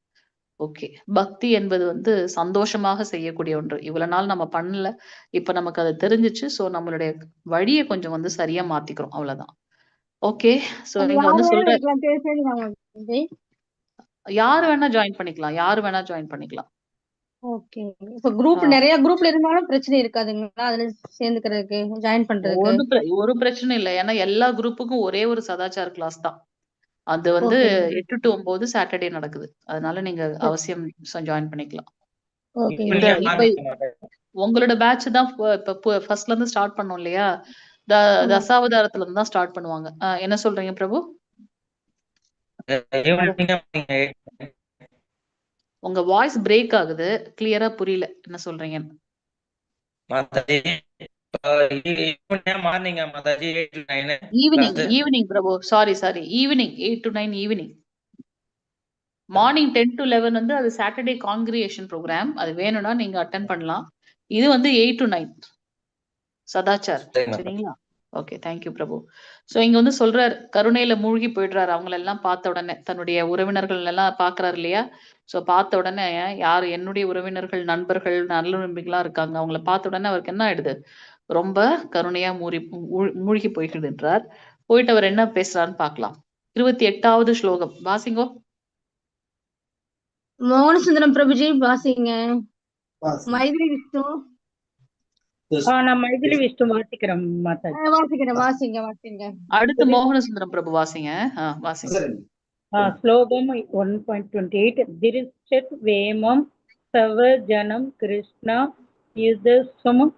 ஓகே. பக்தி என்பது வந்து சந்தோஷமாக செய்யக்கூடிய ஒன்று. இவ்வளவு நாள் நம்ம பண்ணல. இப்ப நமக்கு அது தெரிஞ்சுச்சு. சோ நம்மளுடைய வழிய கொஞ்சம் வந்து சரியா மாத்திக்கிறோம். அவ்வளவுதான். ஓகே. சோ இங்க யார் வந்து வேணா சொல்ற இருக்கலாம், பேசுறாங்க விஜய். யாரு வேணா ஜாயின் பண்ணிக்கலாம். யாரு வேணா ஜாயின் பண்ணிக்கலாம். ஓகே. இப்ப குரூப் ஆ. நிறைய குரூப்ல இருந்தாலும் பிரச்சனை இருக்காதுங்களா? அதுல சேர்ந்துக்கிறதுக்கு, ஜாயின் பண்றதுக்கு? ஒரு பிரச்சனை இல்ல. ஏன்னா எல்லா குரூப்புக்கும் ஒரே ஒரு சதாச்சார கிளாஸ் தான். அது வந்து ஓகே 8 to 9 சாட்டர்டே நடக்குது. அதனால நீங்க அவசியம் ஜாயின் பண்ணிக்கலாம். ஓகே. இந்த இப்ப உங்களோட பேட்ச் தான் இப்ப ஃபர்ஸ்ட்ல இருந்து ஸ்டார்ட் பண்ணோம் இல்லையா? தசாவதாரத்துல இருந்து தான் ஸ்டார்ட் பண்ணுவாங்க. என்ன சொல்றீங்க பிரபு? உங்க வாய்ஸ் பிரேக் ஆகுது. கிளியரா புரியல என்ன சொல்றீங்க. Evening Prabhu. Sorry evening 8 to 9 evening. Morning 10 to 11 வந்து அது சாட்டர்டே காங்கிரிகேஷன் ப்ரோக்ராம். அது வேணும்னா நீங்க அட்டென்ட் பண்ணலாம். இது வந்து 8 to 9 சதாச்சார். சரிங்களா? ஓகே. தேங்க்யூ பிரபு. சோ இங்க வந்து சொல்றாரு, கருணையில மூழ்கி போயிடுறாரு. அவங்கள எல்லாம் பார்த்த உடனே தன்னுடைய உறவினர்கள் எல்லாம் பாக்குறாரு இல்லையா? சோ பார்த்த உடனே யாரு என்னுடைய உறவினர்கள், நண்பர்கள், நல்லுறவிகளா இருக்காங்க. அவங்கள பார்த்த உடனே அவருக்கு என்ன ஆயிடுது? ரொம்ப கருணையா மூழ்கி போயிடுன்றார். போயிட்டு அவர் என்ன பேசுறாருன்னு பார்க்கலாம். 28வது ஸ்லோகம் வாசிங்கோ. மோகனசுந்தரம் பிரபுஜி வாசிங்க. மைதிலி விஷ்ணு. நான் மைதிலி விஷ்ணு வாசிக்கிறேன் மாதாஜி. வாசிங்க. அடுத்து மோகனசுந்தரம் பிரபு வாசிங்க. வாசிங்க. ஸ்லோகம் 1.28. திரிச்சத் வேமம் சவஜனம் கிருஷ்ணா யுதஸ்வம்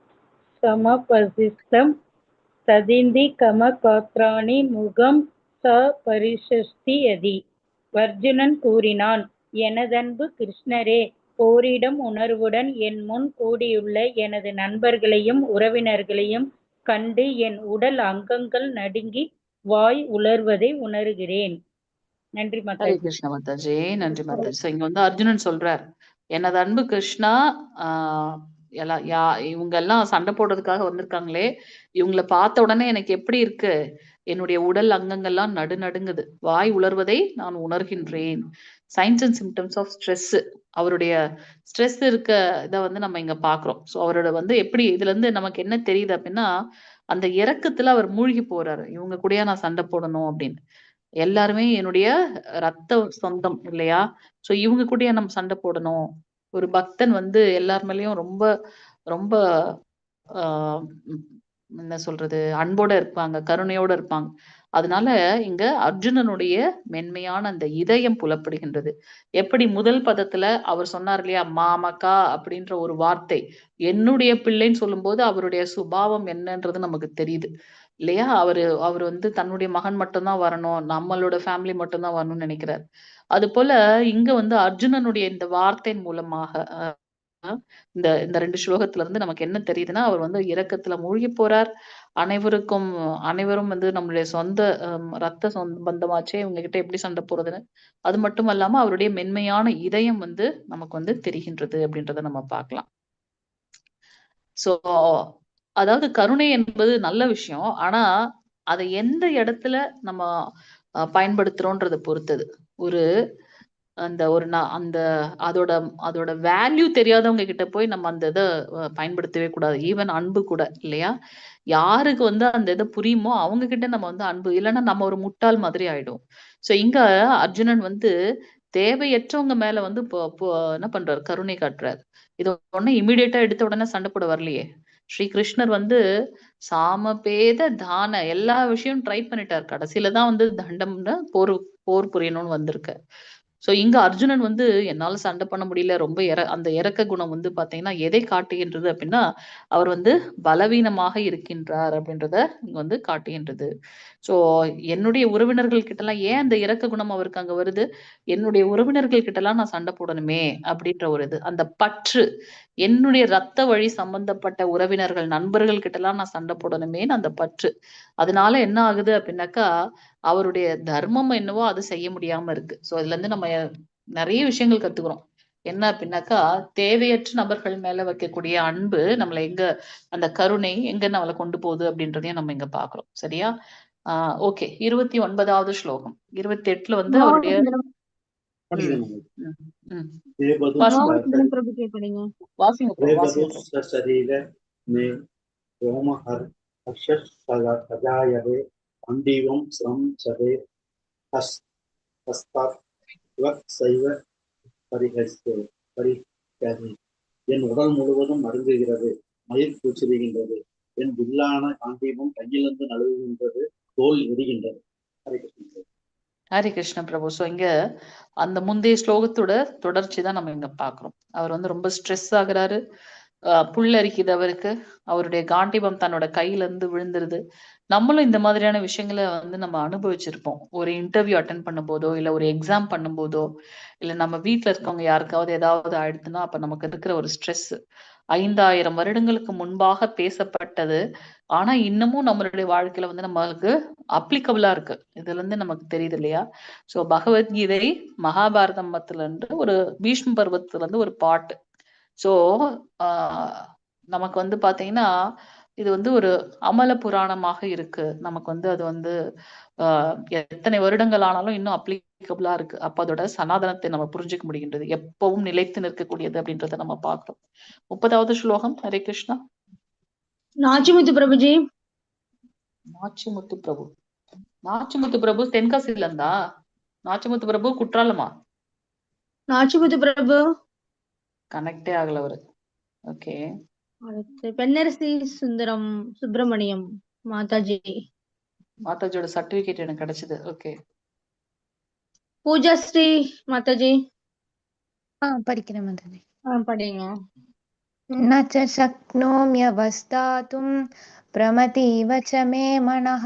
சமபசிஸ்தம் ததிந்தி கம காத்ராணி முகம் ச பரிஷஸ்தி யதி. அர்ஜுனன் கூறினான், எனதன்பு கிருஷ்ணரே, போரிடம் உணர்வுடன் என் முன் கூடியுள்ள எனது நண்பர்களையும் உறவினர்களையும் கண்டு என் உடல் அங்கங்கள் நடுங்கி வாய் உலர்வதை உணர்கிறேன். நன்றி மாதாஜி. கிருஷ்ண மாதாஜி. நன்றி மாதாஜி. இங்க வந்து அர்ஜுனன் சொல்றார், எனது அன்பு கிருஷ்ணா, இவங்க எல்லாம் சண்டை போடுறதுக்காக வந்திருக்காங்களே, இவங்களை பார்த்த உடனே எனக்கு எப்படி இருக்கு? என்னுடைய உடல் அங்கங்கள்லாம் நடுநடுங்குது, வாய் உலர்வதை நான் உணர்கின்றேன். Signs and symptoms of stress. அவருடைய ஸ்ட்ரெஸ் இருக்க இதை வந்து நம்ம இங்க பாக்குறோம். ஸோ அவரோட வந்து எப்படி இதுல இருந்து நமக்கு என்ன தெரியுது அப்படின்னா, அந்த இறக்கத்துல அவர் மூழ்கி போறாரு. இவங்க கூடயா நான் சண்டை போடணும் அப்படின்னு. எல்லாருமே என்னுடைய ரத்த சொந்தம் இல்லையா? சோ இவங்க கூடயே நம்ம சண்டை போடணும். ஒரு பக்தன் வந்து எல்லார் மேலயும் ரொம்ப ரொம்ப ஆஹ் என்ன சொல்றது, அன்போட இருப்பாங்க, கருணையோட இருப்பாங்க. அதனால இங்க அர்ஜுனனுடைய மென்மையான அந்த இதயம் புலப்படுகின்றது. எப்படி முதல் பதத்துல அவர் சொன்னார் இல்லையா, மாமகா அப்படின்ற ஒரு வார்த்தை, என்னுடைய பிள்ளைன்னு சொல்லும்போது அவருடைய சுபாவம் என்னன்றது நமக்கு தெரியுது இல்லையா? அவர் வந்து தன்னுடைய மகன் மட்டும்தான் வரணும், நம்மளோட ஃபேமிலி மட்டும்தான் வரணும்னு நினைக்கிறார். அது போல இங்க வந்து அர்ஜுனனுடைய இந்த வார்த்தையின் மூலமாக இந்த இந்த 2 ஸ்லோகத்துல இருந்து நமக்கு என்ன தெரியுதுன்னா, அவர் வந்து இரக்கத்துல மூழ்கி போறார். அனைவரும் வந்து நம்மளுடைய சொந்த ரத்த பந்தமாச்சே, இவங்க கிட்ட எப்படி சண்டை போறதுன்னு. அது மட்டும் அல்லாம அவருடைய மென்மையான இதயம் வந்து நமக்கு வந்து தெரிகின்றது அப்படின்றத நம்ம பார்க்கலாம். சோ அதாவது கருணை என்பது நல்ல விஷயம். ஆனா அதை எந்த இடத்துல நம்ம பயன்படுத்துறோன்றதை பொறுத்தது. அந்த அதோட வேல்யூ தெரியாதவங்க கிட்ட போய் நம்ம அந்த இதை பயன்படுத்தவே கூடாது. ஈவன் அன்பு கூட இல்லையா? யாருக்கு வந்து அந்த இதை புரியுமோ அவங்க கிட்ட நம்ம வந்து அன்பு, இல்லைன்னா நம்ம ஒரு முட்டாள் மாதிரி ஆயிடும். சோ இங்க அர்ஜுனன் வந்து தேவையற்றவங்க மேல வந்து என்ன பண்றாரு? கருணை காட்டுறாரு. இது உடனே இமீடியட்டா எடுத்த உடனே சண்டை போட வரலையே. ஸ்ரீ கிருஷ்ணர் வந்து சாமபேத தான எல்லா விஷயம் ட்ரை பண்ணிட்டார். கடைசியில தான் வந்து தண்டம்னு போர் புரியணும்னு வந்திருக்கு. சோ இங்க அர்ஜுனன் வந்து என்னால சண்டை பண்ண முடியல, ரொம்ப அந்த இறக்க குணம் வந்து பாத்தீங்கன்னா எதை காட்டுகின்றது அப்படின்னா, அவர் வந்து பலவீனமாக இருக்கின்றார் அப்படின்றத இங்க வந்து காட்டுகின்றது. சோ என்னுடைய உறவினர்கள் கிட்ட எல்லாம் ஏன் அந்த இறக்க குணம் அவருக்கு அங்க வருது? என்னுடைய உறவினர்கள் கிட்ட எல்லாம் நான் சண்டை போடணுமே அப்படின்ற ஒரு இது, அந்த பற்று, என்னுடைய ரத்த வழி சம்பந்தப்பட்ட உறவினர்கள், நண்பர்கள் கிட்ட எல்லாம் நான் சண்டை போடணுமேன்னு அந்த பற்று. அதனால என்ன ஆகுது அப்படின்னாக்கா, அவருடைய தர்மம் என்னவோ அது செய்ய முடியாம இருக்கு. சோ இதுல இருந்து நம்ம நிறைய விஷயங்கள் கத்துக்கிறோம். என்ன அப்படின்னாக்கா, தேவையற்ற நபர்கள் மேல வைக்கக்கூடிய அன்பு நம்மள எங்க, அந்த கருணை எங்க நம்மளை கொண்டு போகுது அப்படின்றதையும் நம்ம இங்க பாக்குறோம். சரியா? ஓகே. 29வது ஸ்லோகம். 28ல வந்து அவருடைய ம், ம், ம். வாசிங்க நோவர்த்தன பிரபுஜி படிங்க. வாசிங்க பிரபு, வாசிங்க பிரபு. शरीर में रोम हर अक्षर सजायवे अंडीवम श्रम चवे சைவ பரிகரி என் உடல் முழுவதும் மருங்குகிறது, மயிர் கூச்சலிகின்றது, என் வில்லான காண்டீபம் கையிலிருந்து நழுவுகின்றது, தோல் எரிகின்றது. ஹரே கிருஷ்ணன். ஹரி கிருஷ்ண பிரபு. ஸோ இங்க அந்த முந்தைய ஸ்லோகத்தோட தொடர்ச்சி தான் நம்ம இங்க பாக்குறோம். அவர் வந்து ரொம்ப ஸ்ட்ரெஸ் ஆகுறாரு, புல்லரிக்குது அவருக்கு, அவருடைய காண்டீபம் தன்னோட கையில இருந்து விழுந்துருது. நம்மளும் இந்த மாதிரியான விஷயங்களை வந்து நம்ம அனுபவிச்சிருப்போம். ஒரு இன்டர்வியூ அட்டன் பண்ணும் போதோ, இல்ல ஒரு எக்ஸாம் பண்ணும் போதோ, இல்ல நம்ம வீட்டுல இருக்கவங்க யாருக்காவது ஏதாவது ஆயிடுதுன்னா அப்ப நமக்கு இருக்கிற ஒரு ஸ்ட்ரெஸ் 5000 வருடங்களுக்கு முன்பாக பேசப்பட்டது. ஆனா இன்னமும் நம்மளுடைய வாழ்க்கையில வந்து நம்மளுக்கு அப்ளிகபிளா இருக்கு. இதுல இருந்து நமக்கு தெரியுது இல்லையா? சோ பகவத்கீதை மகாபாரதத்துல இருந்து ஒரு பீஷ்ம பர்வத்துல இருந்து ஒரு பாட்டு. சோ நமக்கு வந்து பாத்தீங்கன்னா இது வந்து ஒரு அமல புராணமாக இருக்கு. நமக்கு வந்து அது வந்து எத்தனை வருடங்கள் ஆனாலும் இன்னும் அப்ளிகபிளா இருக்கு. அப்ப அதோட சனாதனத்தை நம்ம புரிஞ்சுக்க முடிகின்றது, எப்பவும் நிலைத்து நிற்கக்கூடியது அப்படின்றத நம்ம பார்க்கிறோம். 30வது ஸ்லோகம். ஹரே கிருஷ்ணா. நாச்சிமுத்து பிரபுஜி. நாச்சிமுத்து பிரபு, நாச்சிமுத்து பிரபு தென்காசில இருந்தா? நாச்சிமுத்து பிரபு குற்றாலமா? நாச்சிமுத்து பிரபு கனெக்டே ஆகல அவரு. ஓகே. அடுத்து பெண்ணரசி சுந்தரம் சுப்பிரமணியம் மாதாஜி. மாதாஜியோட சர்டிபிகேட் எனக்கு கிடைச்சது. ஓகே. பூஜா ஸ்ரீ மாதாஜி. படிக்கிறேன் மாதாஜி. படிங்க. न च शक्नोम्यवस्थातुं प्रमतीव च मे मनः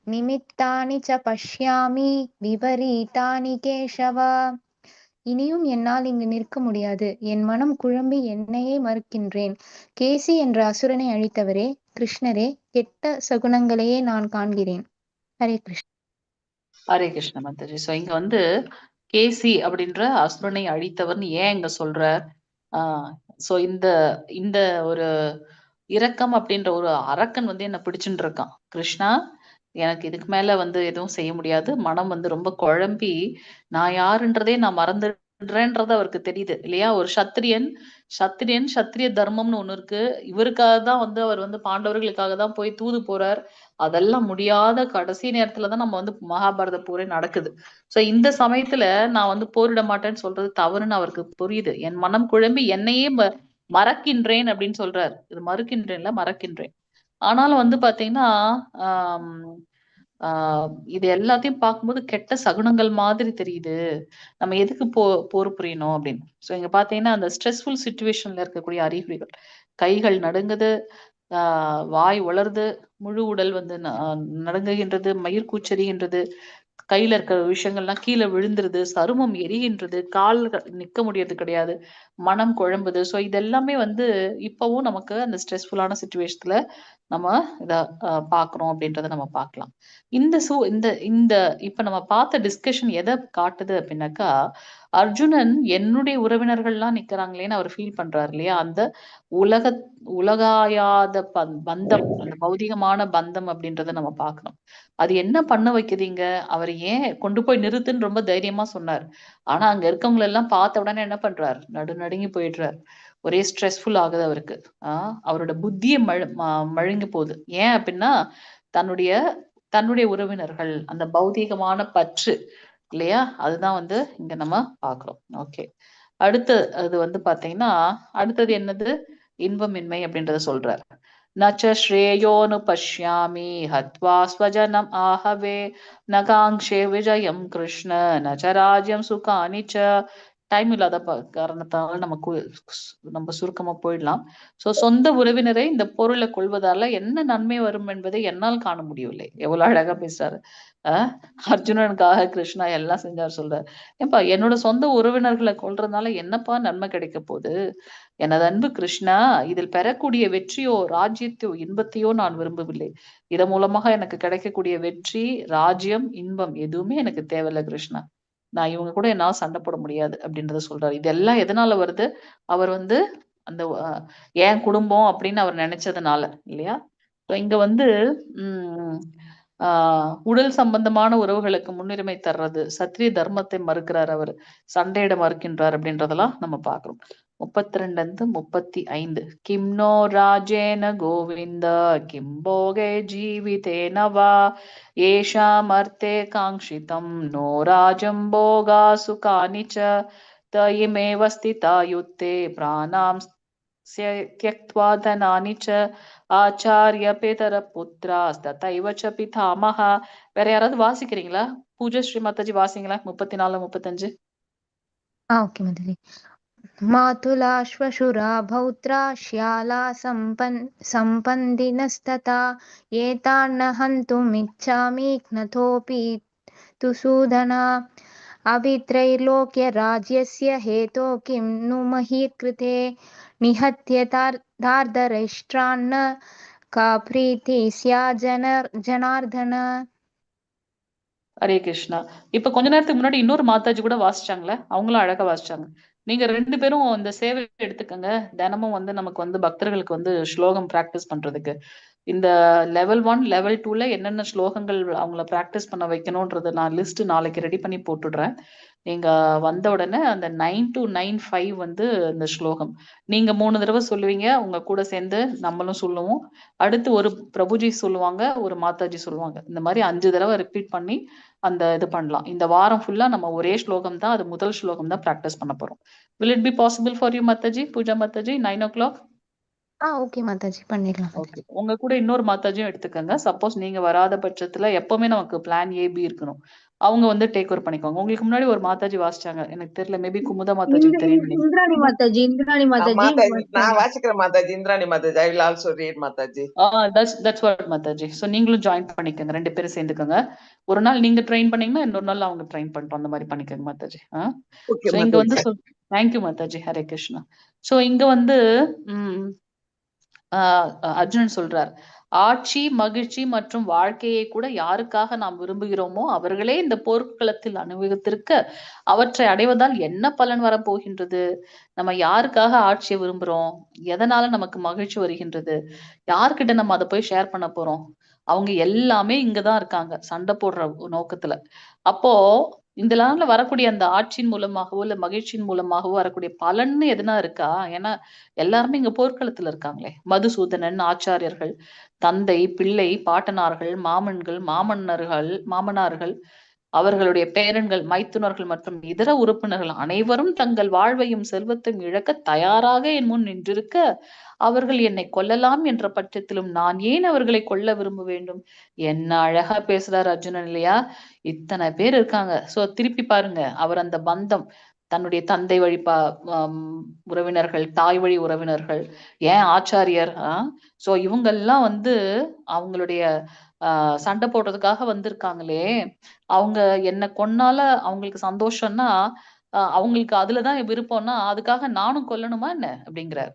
निमित्तानि च पश्यामि विपरीतानि केशव. இனியும் என்னால் இங்கு நிற்க முடியாது, என் மனம் குழம்பி என்னையே மறுக்கின்றேன். கேசி என்ற அசுரனை அழித்தவரே கிருஷ்ணரே, கெட்ட சகுனங்களையே நான் காண்கிறேன். ஹரே கிருஷ்ண. ஹரே கிருஷ்ண மாதாஜி. சோ இங்க வந்து கேசி அப்படின்ற அசுரனை அழித்தவர்னு ஏன் இங்க சொல்ற? சோ இந்த இந்த ஒரு இரக்கம் அப்படின்ற ஒரு அரக்கன் வந்து என்ன பிடிச்சுட்டு இருக்கான். கிருஷ்ணா, எனக்கு இதுக்கு மேல வந்து எதுவும் செய்ய முடியாது, மனம் வந்து ரொம்ப குழம்பி நான் யாருன்றதே நான் மறந்துடுறேன்றது அவருக்கு தெரியுது இல்லையா? ஒரு சத்திரிய தர்மம்னு ஒண்ணு இருக்கு. இவருக்காக தான் வந்து அவர் வந்து பாண்டவர்களுக்காக தான் போய் தூது போறார். அதெல்லாம் முடியாத கடைசி நேரத்துலதான் நம்ம வந்து மகாபாரத போரே நடக்குது. சோ இந்த சமயத்துல நான் வந்து போரிட மாட்டேன்னு சொல்றது தவறுன்னு அவருக்கு புரியுது. என் மனம் குழம்பி என்னையே மறக்கின்றேன் அப்படின்னு சொல்றாரு. இது மறுக்கின்றேன்ல, மறக்கின்றேன். ஆனாலும் வந்து பாத்தீங்கன்னா இது எல்லாத்தையும் பார்க்கும்போது கெட்ட சகுனங்கள் மாதிரி தெரியுது. நம்ம எதுக்கு போர் புரியணும் அப்படின்னு. சோ இங்க பாத்தீங்கன்னா அந்த ஸ்ட்ரெஸ்ஃபுல் சுச்சுவேஷன்ல இருக்கக்கூடிய அறிகுறிகள், கைகள் நடுங்குது, வாய் உலருது, முழு உடல் வந்து நடுங்குகின்றது, மயிர் கூச்சரிகின்றது, கையில இருக்கிற விஷயங்கள்லாம் கீழே விழுந்துருது, சருமம் எரிகின்றது, கால் நிக்க முடியறது கிடையாது, மனம் குழம்புது. சோ இதெல்லாமே வந்து இப்பவும் நமக்கு அந்த ஸ்ட்ரெஸ்ஃபுல்லான சிச்சுவேஷன்ல நம்ம இத பாக்குறோம் அப்படின்றத நம்ம பார்க்கலாம். இந்த இப்ப நம்ம பார்த்த டிஸ்கஷன் எதை காட்டுது அப்படின்னாக்கா, அர்ஜுனன் என்னுடைய உறவினர்கள்லாம் நிக்கிறாங்களேன்னு அவர் ஃபீல் பண்றாரு இல்லையா? அந்த உலகாயாத பந்தம், அந்த பௌதிகமான பந்தம் அப்படின்றத நம்ம பார்க்கணும். அது என்ன பண்ண வைக்குதுங்க? அவர் ஏன் கொண்டு போய் நிறுத்துன்னு ரொம்ப தைரியமா சொன்னார். ஆனா அங்க இருக்கவங்க எல்லாம் பார்த்த உடனே என்ன பண்றாரு? நடுங்கி போயிடுறாரு. ஒரே ஸ்ட்ரெஸ்ஃபுல் ஆகுது அவருக்கு. அவரோட புத்திய மழுங்கி போகுது. ஏன் அப்படின்னா தன்னுடைய உறவினர்கள், அந்த பௌதீகமான பற்று இல்லையா? அதுதான் வந்து இங்க நம்ம பாக்குறோம். ஓகே. அது வந்து பாத்தீங்கன்னா அடுத்தது என்னது? இன்பமின்மை அப்படின்றத சொல்றாரு. நச்ச ஸ்ரேயோனு பஷ்யாமி ஹத்வா ஸ்வஜனம் ஆஹவே நகாங்ஷே விஜயம் கிருஷ்ண நச்ச ராஜ்யம் சுகானிச்ச. டைம் இல்லாத காரணத்தால நம்ம சுருக்கமா போயிடலாம். சோ சொந்த உறவினரை இந்த பொருளை கொள்வதால என்ன நன்மை வரும் என்பதை என்னால் காண முடியவில்லை. எவ்வளவு அழகா பேசுறாரு. அர்ஜுனனுக்காக கிருஷ்ணா எல்லாம் செஞ்சார் சொல்றாரு. ஏப்பா, என்னோட சொந்த உறவினர்களை கொல்றதுனால என்னப்பா நன்மை கிடைக்க போகுது? எனது அன்பு கிருஷ்ணா, இதில் பெறக்கூடிய வெற்றியோ ராஜ்யத்தையோ இன்பத்தையோ நான் விரும்பவில்லை. இதன் மூலமாக எனக்கு கிடைக்கக்கூடிய வெற்றி, ராஜ்யம், இன்பம் எதுவுமே எனக்கு தேவையில்லை கிருஷ்ணா. நான் இவங்க கூட என்னால சண்டை போட முடியாது அப்படின்றத சொல்றாரு. இதெல்லாம் எதனால வருது? அவர் வந்து அந்த என் குடும்பம் அப்படின்னு அவர் நினைச்சதுனால இல்லையா? இங்க வந்து உடல் சம்பந்தமான உறவுகளுக்கு முன்னுரிமை தர்றது, சத்திரிய தர்மத்தை மறுக்கிறார், அவர் சண்டையிட மறுக்கின்றார் அப்படின்றதெல்லாம் நம்ம பார்க்கிறோம். 32 35 கிம்னோ ராஜேன கோவிந்த கிம்போகே ஜீவிதேன வா ஏஷாமர்த்தே காங்க்ஷிதம் நோ ராஜம் போகா சுகானி ச தயிமேவ ஸ்திதா யுத்தே பிராணாம் त्यक्त्वा धनानि च ஆச்சாரிய பேதர புத்ராஸ்ததைவ ச பிதாமஹா. வேற யாராவது வாசிக்கிறீங்களா? பூஜை ஸ்ரீ மாதாஜி வாசிங்களா 34 35. ஓகே மாதாஜி. மாதுலா ஸ்வசுரா பௌத்ரா ஷ்யாலா சம்பந்தினஸ்ததா ஏதான்ன ஹந்தும் இச்சாமி க்னதோபி து சூதனா அபித்ரைர்லோக்ய ராஜ்யஸ்ய ஹேதோ கிம் நு மஹி கிருதே நிஹத்ய தார்தரைஷ்ட்ரான்ன கா ப்ரீதி ஸ்யா ஜனார்தன. ஹரே கிருஷ்ணா. இப்ப கொஞ்ச நேரத்துக்கு முன்னாடி இன்னொரு மாதாஜி கூட வாசிச்சாங்களே, அவங்களும் அழகா வாசிச்சாங்க. நீங்க 2 பேரும் இந்த சேவை எடுத்துக்கங்க. தினமும் வந்து நமக்கு வந்து பக்தர்களுக்கு வந்து ஸ்லோகம் பிராக்டிஸ் பண்றதுக்கு இந்த லெவல் 1 லெவல் 2ல என்னென்ன ஸ்லோகங்கள் அவங்கள பிராக்டிஸ் பண்ண வைக்கணும்ன்றத நான் லிஸ்ட் நாளைக்கு ரெடி பண்ணி போட்டுடுறேன். நீங்க வந்த உடனே அந்த 9 to 9:5 வந்து இந்த ஸ்லோகம் நீங்க 3 தடவை சொல்லுவீங்க, உங்க கூட சேர்ந்து நம்மளும் சொல்லுவோம். அடுத்து ஒரு பிரபுஜி சொல்லுவாங்க, ஒரு மாதாஜி சொல்லுவாங்க. இந்த மாதிரி 5 தடவை ரிப்பீட் பண்ணி அந்த இது பண்ணலாம். இந்த வாரம் ஃபுல்லா நம்ம ஒரே ஸ்லோகம் தான், அது முதல் ஸ்லோகம் தான் பிராக்டிஸ் பண்ண போறோம். Will it be possible for you Mataji, Pooja Mataji, 9 o'clock? Okay Mataji, பண்ணிடலாம். ஓகே, உங்க கூட இன்னொரு மாதாஜியும் எடுத்துக்கங்க. சப்போஸ் நீங்க வராத பட்சத்துல எப்பவுமே நமக்கு பிளான் ஏ பி இருக்கணும். அவங்க வந்து டேக் ஓவர் பண்ணிக்கோங்க. உங்களுக்கு முன்னாடி ஒரு மாதாஜி வாசிச்சாங்க, எனக்கு தெரியல, மேபி குமுதா மாதாஜி தெரியும். இந்திராணி மாதாஜி, இந்திராணி மாதாஜி நான் வாசிக்கிறேன் Mataji. Indrani Mataji, I will also read Mataji. that's what Mataji. So நீங்களும் ஜாயின் பண்ணிக்கோங்க, 2 பேரும் சேர்ந்துக்கோங்க. ஒரு நாள் நீங்க ட்ரெயின் பண்ணீங்கன்னா இன்னொரு நாள் அவங்க ட்ரெயின் பண்ணிட்டோம், அந்த மாதிரி பண்ணிக்கோங்க மாதாஜி. சோ இங்க வந்து தேங்க்யூ மாதாஜி. ஹரே கிருஷ்ணா. சோ இங்க வந்து அர்ஜுனன் சொல்றார், ஆட்சி, மகிழ்ச்சி மற்றும் வாழ்க்கையை கூட யாருக்காக நாம் விரும்புகிறோமோ அவர்களே இந்த போர்க்களத்தில் அனுபவித்திருக்க அவற்றை அடைவதால் என்ன பலன் வரப்போகின்றது? நம்ம யாருக்காக ஆட்சியை விரும்புறோம்? எதனால நமக்கு மகிழ்ச்சி வருகின்றது? யார்கிட்ட நம்ம அதை போய் ஷேர் பண்ண போறோம்? அவங்க எல்லாமே இங்கதான் இருக்காங்க, சண்டை போடுற நோக்கத்துல. அப்போ இந்த நாள்ல வரக்கூடிய அந்த ஆட்சியின் மூலமாகவோ இல்ல மகிழ்ச்சியின் மூலமாகவோ வரக்கூடிய பலன்னு எதுனா இருக்கா? ஏன்னா எல்லாருமே இங்க போர்க்களத்துல இருக்காங்களே. மதுசூதனன், ஆச்சாரியர்கள், தந்தை, பிள்ளை, பாட்டனார்கள், மாமன்கள், மாமனார்கள், அவர்களுடைய பேரன்கள், மைத்துனர்கள் மற்றும் இதர உறுப்பினர்கள் அனைவரும் தங்கள் வாழ்வையும் செல்வத்தையும் இழக்க தயாராக என் முன் நின்றிருக்க அவர்கள் என்னை கொல்லலாம் என்ற பட்சத்திலும் நான் ஏன் அவர்களை கொல்ல விரும்ப வேண்டும்? என்ன அழகா பேசுறாரு அர்ஜுனன் இல்லையா? இத்தனை பேர் இருக்காங்க. சோ திருப்பி பாருங்க, அவர் அந்த பந்தம், தன்னுடைய தந்தை வழி உறவினர்கள், தாய் வழி உறவினர்கள், ஏன் ஆச்சாரியர், சோ இவங்கெல்லாம் வந்து அவங்களுடைய சண்டை போடுறதுக்காக வந்திருக்காங்களே, அவங்க என்ன கொன்னால அவங்களுக்கு சந்தோஷம்னா அவங்களுக்கு அதுலதான் விருப்பம்னா அதுக்காக நானும் கொல்லணுமா என்ன அப்படிங்கிறார்.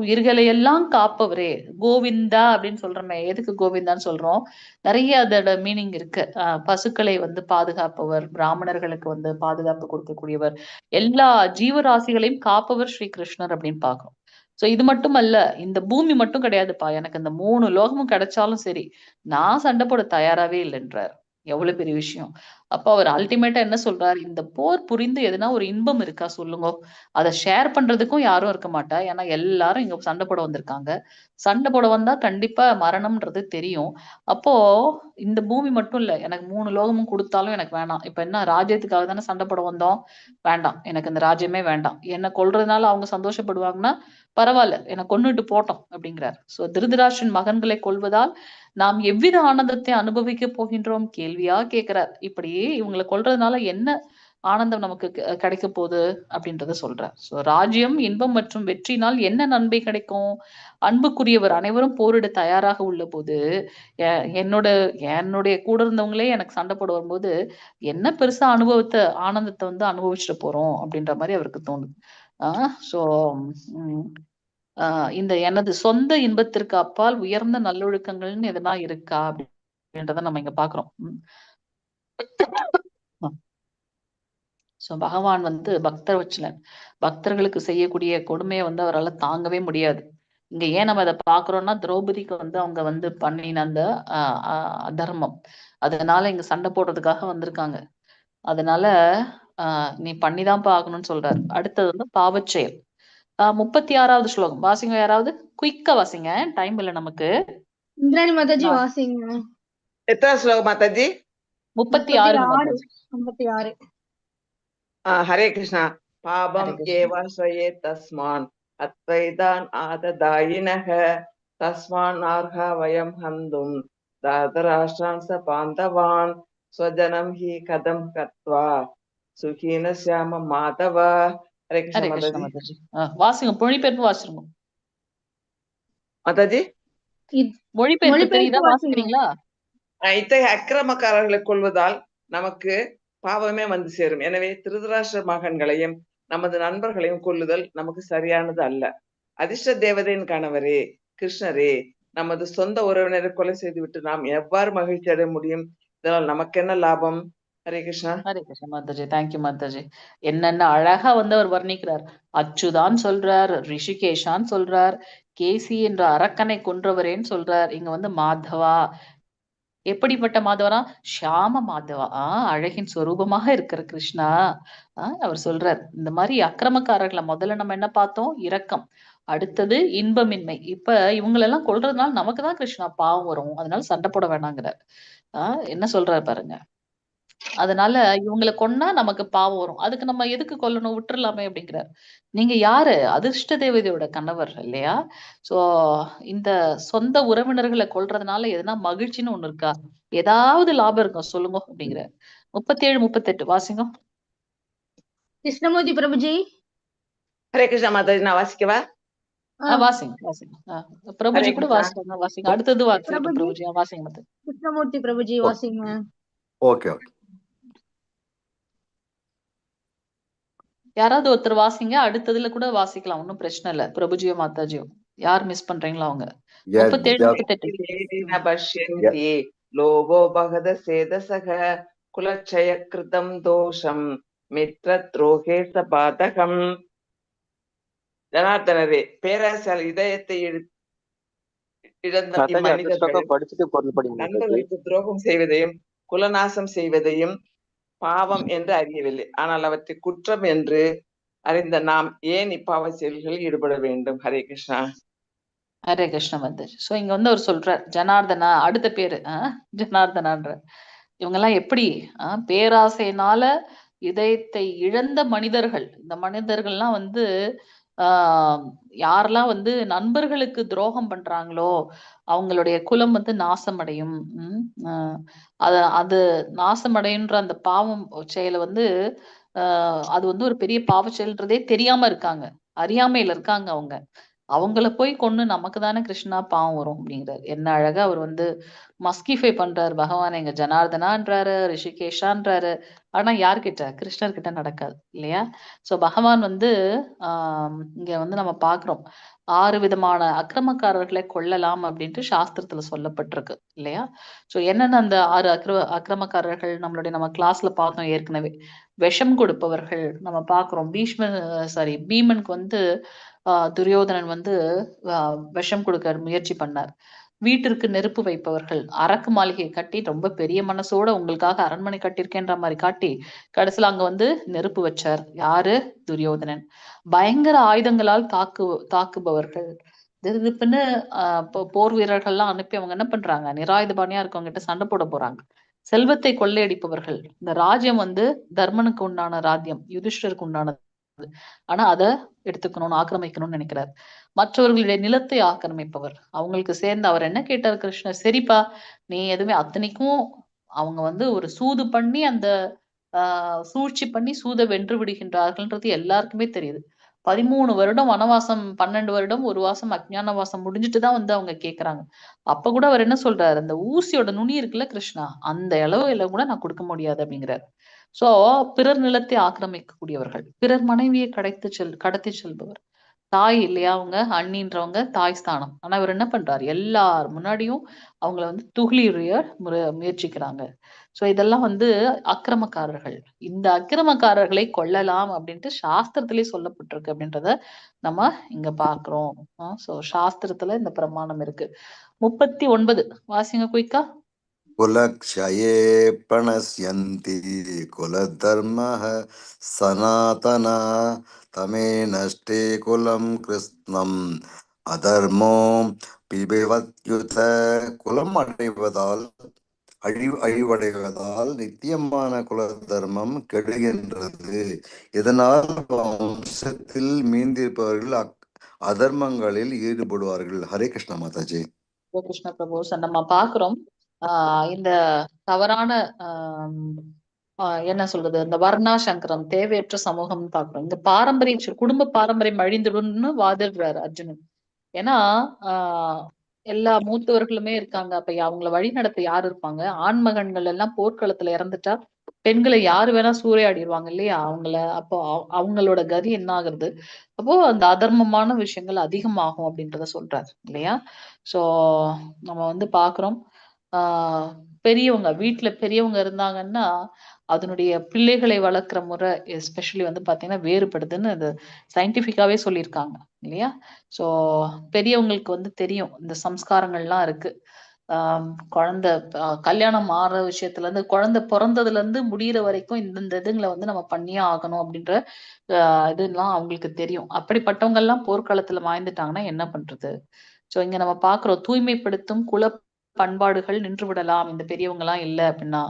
உயிர்களை எல்லாம் காப்பவரே கோவிந்தா அப்படின்னு சொல்றோமே. எதுக்கு கோவிந்தான்னு சொல்றோம்? நிறைய அதோட மீனிங் இருக்கு. பசுக்களை வந்து பாதுகாப்பவர், பிராமணர்களுக்கு வந்து பாதுகாப்பு கொடுக்கக்கூடியவர், எல்லா ஜீவராசிகளையும் காப்பவர் ஸ்ரீ கிருஷ்ணர் அப்படின்னு பாக்குறோம். சோ இது மட்டும் அல்ல, இந்த பூமி மட்டும் கிடையாதுப்பா, எனக்கு இந்த 3 லோகமும் கிடைச்சாலும் சரி நான் சண்டை போட தயாராவே இல்லைன்றார். எவ்வளவு பெரிய விஷயம். அப்ப அவர் அல்டிமேட்டா என்ன சொல்றாரு? இந்த போர் புரிந்து எதுனா ஒரு இன்பம் இருக்கா சொல்லுங்க. அதை ஷேர் பண்றதுக்கும் யாரும் இருக்க மாட்டா. ஏன்னா எல்லாரும் இங்க சண்டை போட வந்திருக்காங்க. சண்டை போட வந்தா கண்டிப்பா மரணம்ன்றது தெரியும். அப்போ இந்த பூமி மட்டும் இல்ல, எனக்கு 3 லோகமும் கொடுத்தாலும் எனக்கு வேணாம். இப்ப என்ன, ராஜ்யத்துக்காக தானே சண்டை போட வந்தோம், வேண்டாம், எனக்கு இந்த ராஜ்யமே வேண்டாம். என்ன கொல்றதுனால அவங்க சந்தோஷப்படுவாங்கன்னா பரவாயில்ல, என்னை கொன்னுட்டு போட்டோம் அப்படிங்கிறார். சோ திருதராஷ்டிரன் மகன்களை கொல்வதால் நாம் எவ்வித ஆனந்தத்தை அனுபவிக்க போகின்றோம் கேள்வியா கேட்கிறார். இப்படி இவங்களை கொல்றதுனால என்ன ஆனந்தம் நமக்கு கிடைக்க போகுது அப்படின்றத சொல்றார். சோ ராஜ்யம், இன்பம் மற்றும் வெற்றினால் என்ன நன்மை கிடைக்கும்? அன்புக்குரியவர் அனைவரும் போரிட தயாராக உள்ள போது என்னுடைய கூட இருந்தவங்களே எனக்கு சண்டை போட வரும்போது என்ன பெருசா ஆனந்தத்தை வந்து அனுபவிச்சுட்டு போறோம் அப்படின்ற மாதிரி அவருக்கு தோணுது. சோ இந்த எனது சொந்த இன்பத்திற்கு அப்பால் உயர்ந்த நல்லொழுக்கங்கள்னு எதனா இருக்கா அப்படின்றத நம்ம இங்க பாக்குறோம். சோ பகவான் வந்து பக்தர் வச்சலன், பக்தர்களுக்கு செய்யக்கூடிய கொடுமையை வந்து அவரால் தாங்கவே முடியாது. இங்க ஏன் நம்ம இதை பாக்குறோம்னா திரௌபதிக்கு வந்து அவங்க வந்து பண்ணின அந்த அதர்மம், அதனால இங்க சண்டை போடுறதுக்காக வந்திருக்காங்க. அதனால நீ பண்ணிதான் பாக்கணும்னு சொல்றாரு. அடுத்தது வந்து பாவச்செயல். 36வது ஸ்லோகம் வாசிங்க, யாராவது குயிக்கா வாசிங்க, டைம் இல்ல நமக்கு. இந்திராணி மாதாஜி வாசிங்க. எத்தனை ஸ்லோகம் மாதாஜி? 36 மாதாஜி. 56. ஹரே கிருஷ்ணா. பாபம் ஏவாஸ்வயே தஸ்மான் அத்வைதான் ஆததாயினக தஸ்மான் ஆர்ஹா வயம் ஹந்தும் தாதராஷ்டிரான் ச பாந்தவான் ஸ்வஜனம் ஹி கதம் கத்வா சுகீன சியாம மாதவ. ஹரே கிருஷ்ணா மாதாஜி. வாசிங்க, மொழிபெயர்ப்பு வாசிருங்க மாதாஜி. மொழிபெயர்ப்பு தெரியுதா, வாசிக்கிறீங்களா? இத்தகைய அக்கிரமக்காரர்களை கொள்வதால் நமக்கு பாவமே வந்து சேரும். எனவே திருதராஷ்டிர மகன்களையும் நமது நண்பர்களையும் கொல்லுதல் நமக்கு சரியானது அல்ல. அதிர்ஷ்ட தேவதையின் கணவரே கிருஷ்ணரே, நமது சொந்த உறவினரை கொலை செய்துவிட்டு நாம் எவ்வாறு மகிழ்ச்சி அடைய முடியும்? இதனால் நமக்கு என்ன லாபம்? ஹரே கிருஷ்ணா. ஹரே கிருஷ்ணா மாதாஜி. தேங்க்யூ மாதாஜி. என்னென்ன அழகா வந்து அவர் வர்ணிக்கிறார். அச்சுதான் சொல்றார், ரிஷிகேஷான்னு சொல்றார், கேசி என்ற அரக்கனை கொன்றவரேன்னு சொல்றார். இங்க வந்து மாதவா, எப்படிப்பட்ட மாதவனா? ஷியாம மாதவா, அழகின் சொரூபமாக இருக்கிற கிருஷ்ணா. அவர் சொல்றார். இந்த மாதிரி அக்கிரமக்காரர்களை முதல்ல நம்ம என்ன பார்த்தோம்? இரக்கம். அடுத்தது இன்பமின்மை. இப்ப இவங்களெல்லாம் கொல்றதுனால நமக்கு தான் கிருஷ்ணா பாவம் வரும், அதனால சண்டை போட வேணாங்கிறார். என்ன சொல்றாரு பாருங்க. அதனால இவங்களை கொன்னா நமக்கு பாவம் வரும், அதுக்கு நம்ம எதுக்கு கொல்லணும், விட்டுறலாமே அப்படிங்கிறார். நீங்க யாரு? அதிர்ஷ்ட தேவதையோட கணவர் இல்லையா? சோ இந்த சொந்த உறவினர்களை கொல்றதுனால எதுனா மகிழ்ச்சின்னு ஒண்ணு இருக்கா? ஏதாவது லாபம் இருக்கும் சொல்லுங்க அப்படிங்கிற. 37, 38 வாசிங்க. கிருஷ்ணமூர்த்தி பிரபுஜி. ஹரே கிருஷ்ணா மாதாஜி. நான் வாசிக்கவா? வாசிங்க வாசிங்க. பிரபுஜி கூட வாசிங்க வாசிங்க. அடுத்தது வாசிங்க பிரபுஜி. வாசிங்க மத்த. கிருஷ்ணமூர்த்தி பிரபுஜி வாசிங்க. Okay okay. யாராவது ஒருத்தர் வாசிங்க, அடுத்ததுல கூட வாசிக்கலாம், ஒன்னும் பிரச்சனை இல்ல. பிரபுஜியோ மாதாஜியோ யார் மிஸ் பண்றீங்களோ அவங்க. 37, 38. லோபோ பகத சேதசக குலச்சய கிருதம் தோஷம் மித்ர துரோகே சபாதகம். ஜனார்தனரே, பேராசால் இதயத்தை இழந்த நண்பர்களுக்கு துரோகம் செய்வதையும் குலநாசம் செய்வதையும் பாவம் என்று அறியவில்லை. ஆனால் அவற்றை குற்றம் என்று அறிந்த நாம் ஏன் இப்பாவ செயல்களில் ஈடுபட வேண்டும்? ஹரே கிருஷ்ணா. ஹரே கிருஷ்ண மந்தர். சோ இங்க வந்து அவர் சொல்றார் ஜனார்தனா, அடுத்த பேரு ஜனார்தனான்ற. இவங்க எல்லாம் எப்படி பேராசையினால இதயத்தை இழந்த மனிதர்கள். இந்த மனிதர்கள்லாம் வந்து யாரெல்லாம் வந்து நண்பர்களுக்கு துரோகம் பண்றாங்களோ அவங்களுடைய குலம் வந்து நாசமடையும். அது நாசமடையுன்ற அந்த பாவம் செயலை வந்து அது வந்து ஒரு பெரிய பாவ செயல்ன்றதே தெரியாம இருக்காங்க, அறியாமையில இருக்காங்க அவங்க. அவங்கள போய் கொன்னு நமக்கு தானே கிருஷ்ணா பாவம் வரும் அப்படிங்கிறார். என்ன அழகா அவர் வந்து மஸ்கிஃபை பண்றாரு பகவான். எங்க ஜனார்தனான்றாரு, ரிஷிகேஷான்றாரு. ஆனா யார்கிட்ட? கிருஷ்ணர் கிட்ட நடக்காது இல்லையா? சோ பகவான் வந்து இங்க வந்து நம்ம பாக்குறோம் 6 விதமான அக்கிரமக்காரர்களை கொல்லலாம் அப்படின்ட்டு சாஸ்திரத்துல சொல்லப்பட்டிருக்கு இல்லையா? சோ என்னென்ன அந்த 6 அக்கிரமக்காரர்கள் நம்மளுடைய நம்ம கிளாஸ்ல பார்த்தோம் ஏற்கனவே. விஷம் கொடுப்பவர்கள் நம்ம பாக்குறோம். பீமனுக்கு வந்து துரியோதனன் வந்து விஷம் கொடுக்க முயற்சி பண்ணார். வீட்டிற்கு நெருப்பு வைப்பவர்கள், அரக்கு மாளிகை கட்டி ரொம்ப பெரிய மனசோட உங்களுக்காக அரண்மனை கட்டியிருக்கேன்ற மாதிரி காட்டி கடைசியில அங்க வந்து நெருப்பு வச்சார். யாரு? துரியோதனன். பயங்கர ஆயுதங்களால் தாக்குபவர்கள், திருப்புன்னு போர் வீரர்கள்லாம் அனுப்பி அவங்க என்ன பண்றாங்க? நிராயுதபாணியா இருக்கவங்க கிட்ட சண்டை போட போறாங்க. செல்வத்தை கொள்ளையடிப்பவர்கள். இந்த ராஜ்யம் வந்து தர்மனுக்கு உண்டான ராஜ்யம், யுதிஷ்டருக்கு உண்டானது. ஆனா அதை எடுத்துக்கணும்னு ஆக்கிரமிக்கணும்னு நினைக்கிறார். மற்றவர்களுடைய நிலத்தை ஆக்கிரமிப்பவர். அவங்களுக்கு சேர்ந்து அவர் என்ன கேட்டார் கிருஷ்ணர்? சரிப்பா, நீ எதுவுமே அத்தனைக்கும் அவங்க வந்து ஒரு சூது பண்ணி அந்த சூழ்ச்சி பண்ணி சூதை வென்று விடுகின்றார்கள்ன்றது எல்லாருக்குமே தெரியுது. 13 வருடம் வனவாசம், 12 வருடம் ஒரு வாசம் அஜ்ஞான வாசம் முடிஞ்சுட்டுதான் வந்து அவங்க கேக்குறாங்க. அப்ப கூட அவர் என்ன சொல்றாரு? அந்த ஊசியோட நுனி இருக்குல்ல கிருஷ்ணா, அந்த அளவு கூட நான் கொடுக்க முடியாது அப்படிங்கிறார். சோ பிறர் நிலத்தை ஆக்கிரமிக்கக்கூடியவர்கள், பிறர் மனைவியை கடத்தி செல்பவர், தாய் இல்லையா, அவங்க அண்ணின்றவங்க தாய் ஸ்தானம். ஆனா இவர் என்ன பண்றாரு, எல்லார் முன்னாடியும் அவங்கள வந்து துகிலுரிய முயற்சிக்கிறாங்க. சோ இதெல்லாம் வந்து அக்கிரமக்காரர்கள். இந்த அக்கிரமக்காரர்களை கொல்லலாம் அப்படின்ட்டு சாஸ்திரத்திலே சொல்லப்பட்டிருக்கு அப்படின்றத நம்ம இங்க பாக்குறோம். சோ சாஸ்திரத்துல இந்த பிரமாணம் இருக்கு. 39 வாசிங்க குயிக்கா. குலக்ஷயே பிரணஸ்யந்தி குலதர்மः சனாதன தமே நஷ்டே குலம் கிருஷ்ணம் அதர்மோ பிபவத்யுத. குலம் அழிவடைவதால் நித்தியமான குல தர்மம் கெடுகின்றது. இதனால் வம்சத்தில் மீந்திருப்பவர்கள் அதர்மங்களில் ஈடுபடுவார்கள். ஹரே கிருஷ்ண மாதாஜி. கிருஷ்ண பிரபு. நம்ம பாக்குறோம் இந்த தவறான என்ன சொல்றது, இந்த வர்ணா சங்கரம், தேவையற்ற சமூகம் பாக்குறோம். இந்த பாரம்பரியம், குடும்ப பாரம்பரியம் அழிந்துடும்னு வாதிடுறாரு அர்ஜுனன். ஏன்னா எல்லா மூத்தவர்களுமே இருக்காங்க. அப்ப அவங்கள வழி நடத்த யாரு இருப்பாங்க? ஆண்மகன்கள் எல்லாம் போர்க்களத்துல இறந்துட்டா பெண்களை யாரு வேணா சூறையாடிடுவாங்க இல்லையா அவங்கள. அப்போ அவங்களோட கதி என்ன ஆகுறது? அப்போ அந்த அதர்மமான விஷயங்கள் அதிகமாகும் அப்படின்றத சொல்றாரு இல்லையா. சோ நம்ம வந்து பாக்குறோம் பெரியவங்க வீட்டுல பெரியவங்க இருந்தாங்கன்னா அதனுடைய பிள்ளைகளை வளர்க்குற முறை எஸ்பெஷலி வந்து பாத்தீங்கன்னா வேறுபடுதுன்னு அது சயின்டிபிக்காவே சொல்லியிருக்காங்க இல்லையா. சோ பெரியவங்களுக்கு வந்து தெரியும் இந்த சம்ஸ்காரங்கள்லாம் இருக்கு. குழந்தை கல்யாணம் ஆற விஷயத்துல இருந்து, குழந்தை பிறந்ததுல இருந்து முடியிற வரைக்கும் இந்த இதுங்களை வந்து நம்ம பண்ணியே ஆகணும் அப்படின்ற இதெல்லாம் அவங்களுக்கு தெரியும். அப்படிப்பட்டவங்க எல்லாம் போர்க்களத்துல வாய்ந்துட்டாங்கன்னா என்ன பண்றது? சோ இங்க நம்ம பாக்குறோம் தூய்மைப்படுத்தும் குல பண்பாடுகள் நின்று விடலாம் இந்த பெரியவங்க எல்லாம் இல்லை அப்படின்னா.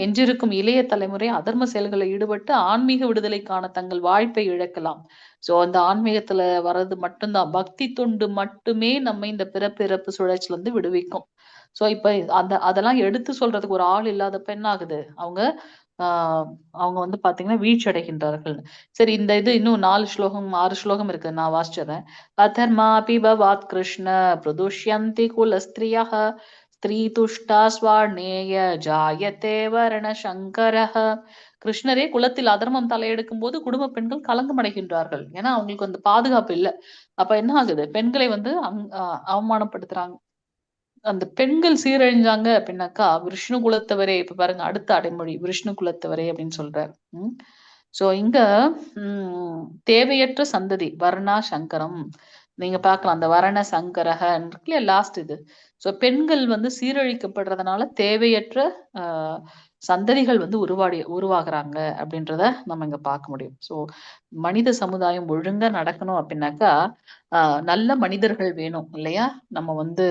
எஞ்சிருக்கும் இளைய தலைமுறை அதர்ம செயல்களில் ஈடுபட்டு ஆன்மீக விடுதலைக்கான தங்கள் வாழ்ப்பை இழக்கலாம். சோ அந்த ஆன்மீகத்துல வர்றது மட்டும்தான், பக்தி தொண்டு மட்டுமே நம்ம இந்த பிறப்பு சுழற்சியில இருந்து விடுவிக்கும். சோ இப்ப அதெல்லாம் எடுத்து சொல்றதுக்கு ஒரு ஆள் இல்லாதப்ப என்ன ஆகுது, அவங்க வந்து பாத்தீங்கன்னா வீழ்ச்சி அடைகின்றார்கள். சரி, இந்த இது இன்னும் 6 ஸ்லோகம் இருக்கு, நான் வாசிச்சிடுறேன். அதர்மாபி பவாத் கிருஷ்ண பிரதுஷ்யந்தி குலஸ்திரியः ஸ்திரீ துஷ்டா ஸ்வார்ணேய ஜாயதே வர்ண சங்கரஹ. கிருஷ்ணரே குலத்தில் அதர்மம் தலையெடுக்கும் போது குடும்ப பெண்கள் கலங்கம் அடைகின்றார்கள். ஏன்னா அவங்களுக்கு வந்து பாதுகாப்பு இல்லை. அப்ப என்ன ஆகுது, பெண்களை வந்து அவமானப்படுத்துறாங்க. அந்த பெண்கள் சீரழிஞ்சாங்க அப்படின்னாக்கா விஷ்ணு குலத்தவரே. இப்ப பாருங்க அடுத்த அடைமொழி விஷ்ணு குலத்தவரே அப்படின்னு சொல்றாரு. சோ இங்க தேவையற்ற சந்ததி வர்ணா சங்கரம் நீங்க பார்க்கலாம். அந்த வர்ண சங்கரக லாஸ்ட் இது. சோ பெண்கள் வந்து சீரழிக்கப்படுறதுனால தேவையற்ற சந்ததிகள் வந்து உருவாகுறாங்க அப்படின்றத நம்ம இங்க பார்க்க முடியும். சோ மனித சமுதாயம் ஒழுங்கா நடக்கணும் அப்படின்னாக்கா நல்ல மனிதர்கள் வேணும் இல்லையா. நம்ம வந்து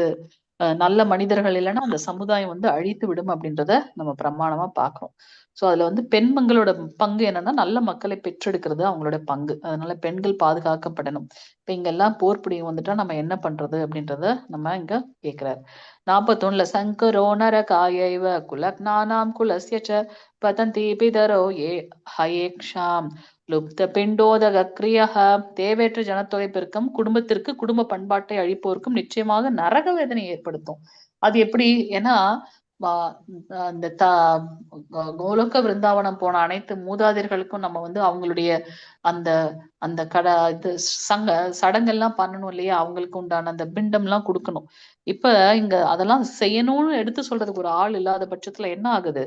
நல்ல மனிதர்கள் இல்லைன்னா அந்த சமுதாயம் வந்து அழித்து விடும் அப்படின்றத நம்ம பிரமாணமா பார்க்கிறோம். சோ அதுல வந்து பெண்களோட பங்கு என்னன்னா நல்ல மக்களை பெற்றெடுக்கிறது அவங்களோட பங்கு. அதனால பெண்கள் பாதுகாக்கப்படணும். இப்ப இங்க எல்லாம் போர் புடியும் வந்துட்டா நம்ம என்ன பண்றது அப்படின்றத நம்ம இங்க கேக்குறாரு. 41 சங்கரோ நரகாயைவ குலக்னானாம் குலஸ்ய பதந்தி பிதரோ ஏ ஹயேக்ஷாம் லுப்த பிண்டோதக கிரியக. தேவையற்ற ஜனத்தொகை பெருக்கம் குடும்பத்திற்கு குடும்ப பண்பாட்டை அழிப்போருக்கும் நிச்சயமாக நரக வேதனை ஏற்படுத்தும். அது எப்படி? ஏன்னா அந்த கோலோக விருந்தாவனம் போன அனைத்து மூதாதையர்களுக்கும் நம்ம வந்து அவங்களுடைய அந்த அந்த இது சடங்கெல்லாம் பண்ணணும் இல்லையா, அவங்களுக்கு உண்டான அந்த பிண்டம் எல்லாம் கொடுக்கணும். இப்ப இங்க அதெல்லாம் செய்யணும்னு எடுத்து சொல்றதுக்கு ஒரு ஆள் இல்லாத பட்சத்துல என்ன ஆகுது,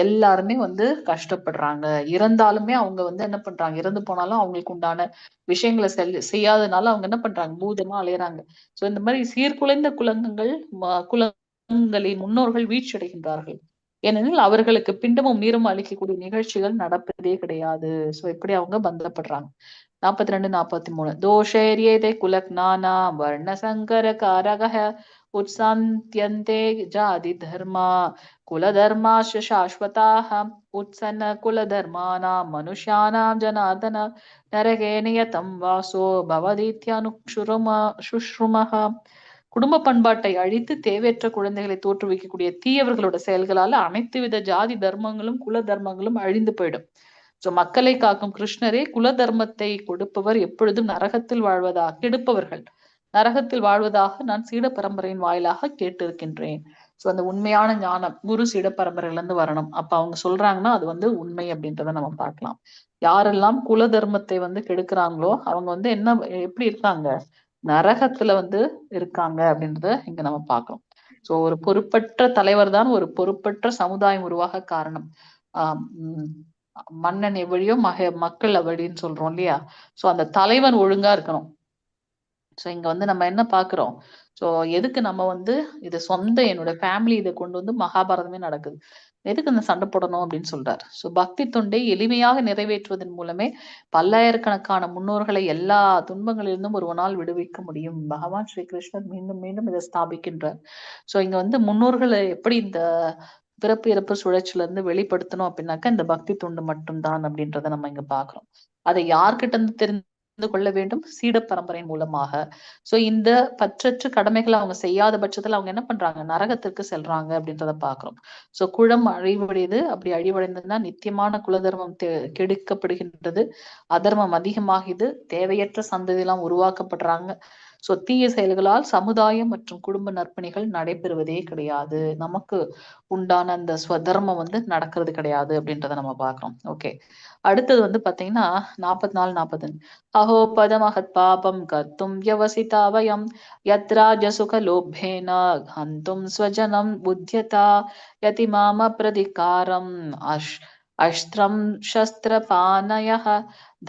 எல்லாருமே வந்து கஷ்டப்படுறாங்க. இறந்தாலுமே அவங்க வந்து என்ன பண்றாங்க, இறந்து போனாலும் அவங்களுக்கு உண்டான விஷயங்களை செய்யாதனால அவங்க என்ன பண்றாங்க, பூதமா அலையறாங்க. சோ இந்த மாதிரி சீர்குலைந்த குலங்களின் முன்னோர்கள் வீழ்ச்சி அடைகின்றார்கள். ஏனெனில் அவர்களுக்கு பிண்டமும் நீரும் அளிக்கக்கூடிய நிகழ்ச்சிகள் நடப்பதே கிடையாது. சோ இப்படி அவங்க பந்தப்படுறாங்க. 42 43 தோஷேரியேதே குலக்னானா வர்ண சங்கர காரகஹ உத்சாந்தியந்தே ஜாதி தர்மா குலதர்மாஷ சாஸ்வதாஹ உத்சன்ன குலதர்மானாம் மனுஷ்யானாம் ஜனார்தன நரகே நியதம் வாசோ பவதீத்யனுக்ஷுருமஹ. குடும்ப பண்பாட்டை அழித்து தேவையற்ற குழந்தைகளை தோற்றுவிக்கக்கூடிய தீயவர்களோட செயல்களால அனைத்து வித ஜாதி தர்மங்களும் குல தர்மங்களும் அழிந்து போயிடும். சோ மக்களை காக்கும் கிருஷ்ணரே குல தர்மத்தை கொடுப்பவர், எப்பொழுதும் நரகத்தில் வாழ்வதாக கெடுப்பவர்கள் நரகத்தில் வாழ்வதாக நான் சீட பரம்பரையின் வாயிலாக கேட்டிருக்கின்றேன். ஸோ அந்த உண்மையான ஞானம் குரு சீட பரம்பரையில இருந்து வரணும். அப்ப அவங்க சொல்றாங்கன்னா அது வந்து உண்மை அப்படின்றத நம்ம பார்க்கலாம். யாரெல்லாம் குல தர்மத்தை வந்து கெடுக்கிறாங்களோ அவங்க வந்து என்ன எப்படி இருக்காங்க, நரகத்துல வந்து இருக்காங்க அப்படின்றத இங்க நம்ம பார்க்கிறோம். சோ ஒரு பொறுப்பற்ற தலைவர் தான் ஒரு பொறுப்பற்ற சமுதாயம் உருவாக காரணம். ஆஹ் உம் மன்னன் எவ்வழியோ மக்கள் அவ்வழின்னு சொல்றோம் இல்லையா? சோ அந்த தலைவன் ஒழுங்கா இருக்கணும். சோ இங்க வந்து நம்ம என்ன பாக்குறோம், சோ எதுக்கு நம்ம வந்து இது சொந்த என்னோட ஃபேமிலி இதை கொண்டு வந்து மகாபாரதமே நடக்குது, எதுக்கு இந்த சண்டை போடணும் அப்படின்னு சொல்றாரு. சோ பக்தி தொண்டை எளிமையாக நிறைவேற்றுவதன் மூலமே பல்லாயிரக்கணக்கான முன்னோர்களை எல்லா துன்பங்களிலிருந்தும் ஒரு நாள் விடுவிக்க முடியும். பகவான் ஸ்ரீ கிருஷ்ணர் மீண்டும் மீண்டும் இதை ஸ்தாபிக்கின்றார். சோ இங்க வந்து முன்னோர்களை எப்படி இந்த பிறப்பு இறப்பு சுழற்சியில இருந்து வெளிப்படுத்தணும் அப்படின்னாக்கா இந்த பக்தி தொண்டு மட்டும்தான் அப்படின்றத நம்ம இங்க பாக்குறோம். அதை யார்கிட்ட இருந்து தெரிந்து கொள்ள வேண்டும், சீட பரம்பரையின் மூலமாக. சோ இந்த பற்றற்ற கடமைகளை அவங்க செய்யாத பட்சத்துல அவங்க என்ன பண்றாங்க, நரகத்திற்கு செல்றாங்க அப்படின்றத பாக்குறோம். சோ குலம் அழிவடையுது. அப்படி அழிவடைந்ததுன்னா நித்தியமான குலதர்மம் கெடுக்கப்படுகின்றது, அதர்மம் அதிகமாகுது, தேவையற்ற சந்ததி எல்லாம் உருவாக்கப்படுறாங்க. சோ தீய செயல்களால் சமுதாயம் மற்றும் குடும்ப நற்பணிகள் நடைபெறுவதே கிடையாது, நமக்கு உண்டான அந்த ஸ்வதர்மம் வந்து நடக்கிறது கிடையாது அப்படின்றத நம்ம பாக்குறோம். ஓகே, அடுத்தது வந்து பாத்தீங்கன்னா 44-45 அஹோ பதமஹத் பாபம் கர்த்தும் யவசிதா வயம் யத்ராஜ சுக லோபேன ஹந்தும் ஸ்வஜனம் புத்யதா யதிமாம பிரதிகாரம் அஸ்த்ரம் சஸ்திரபானயः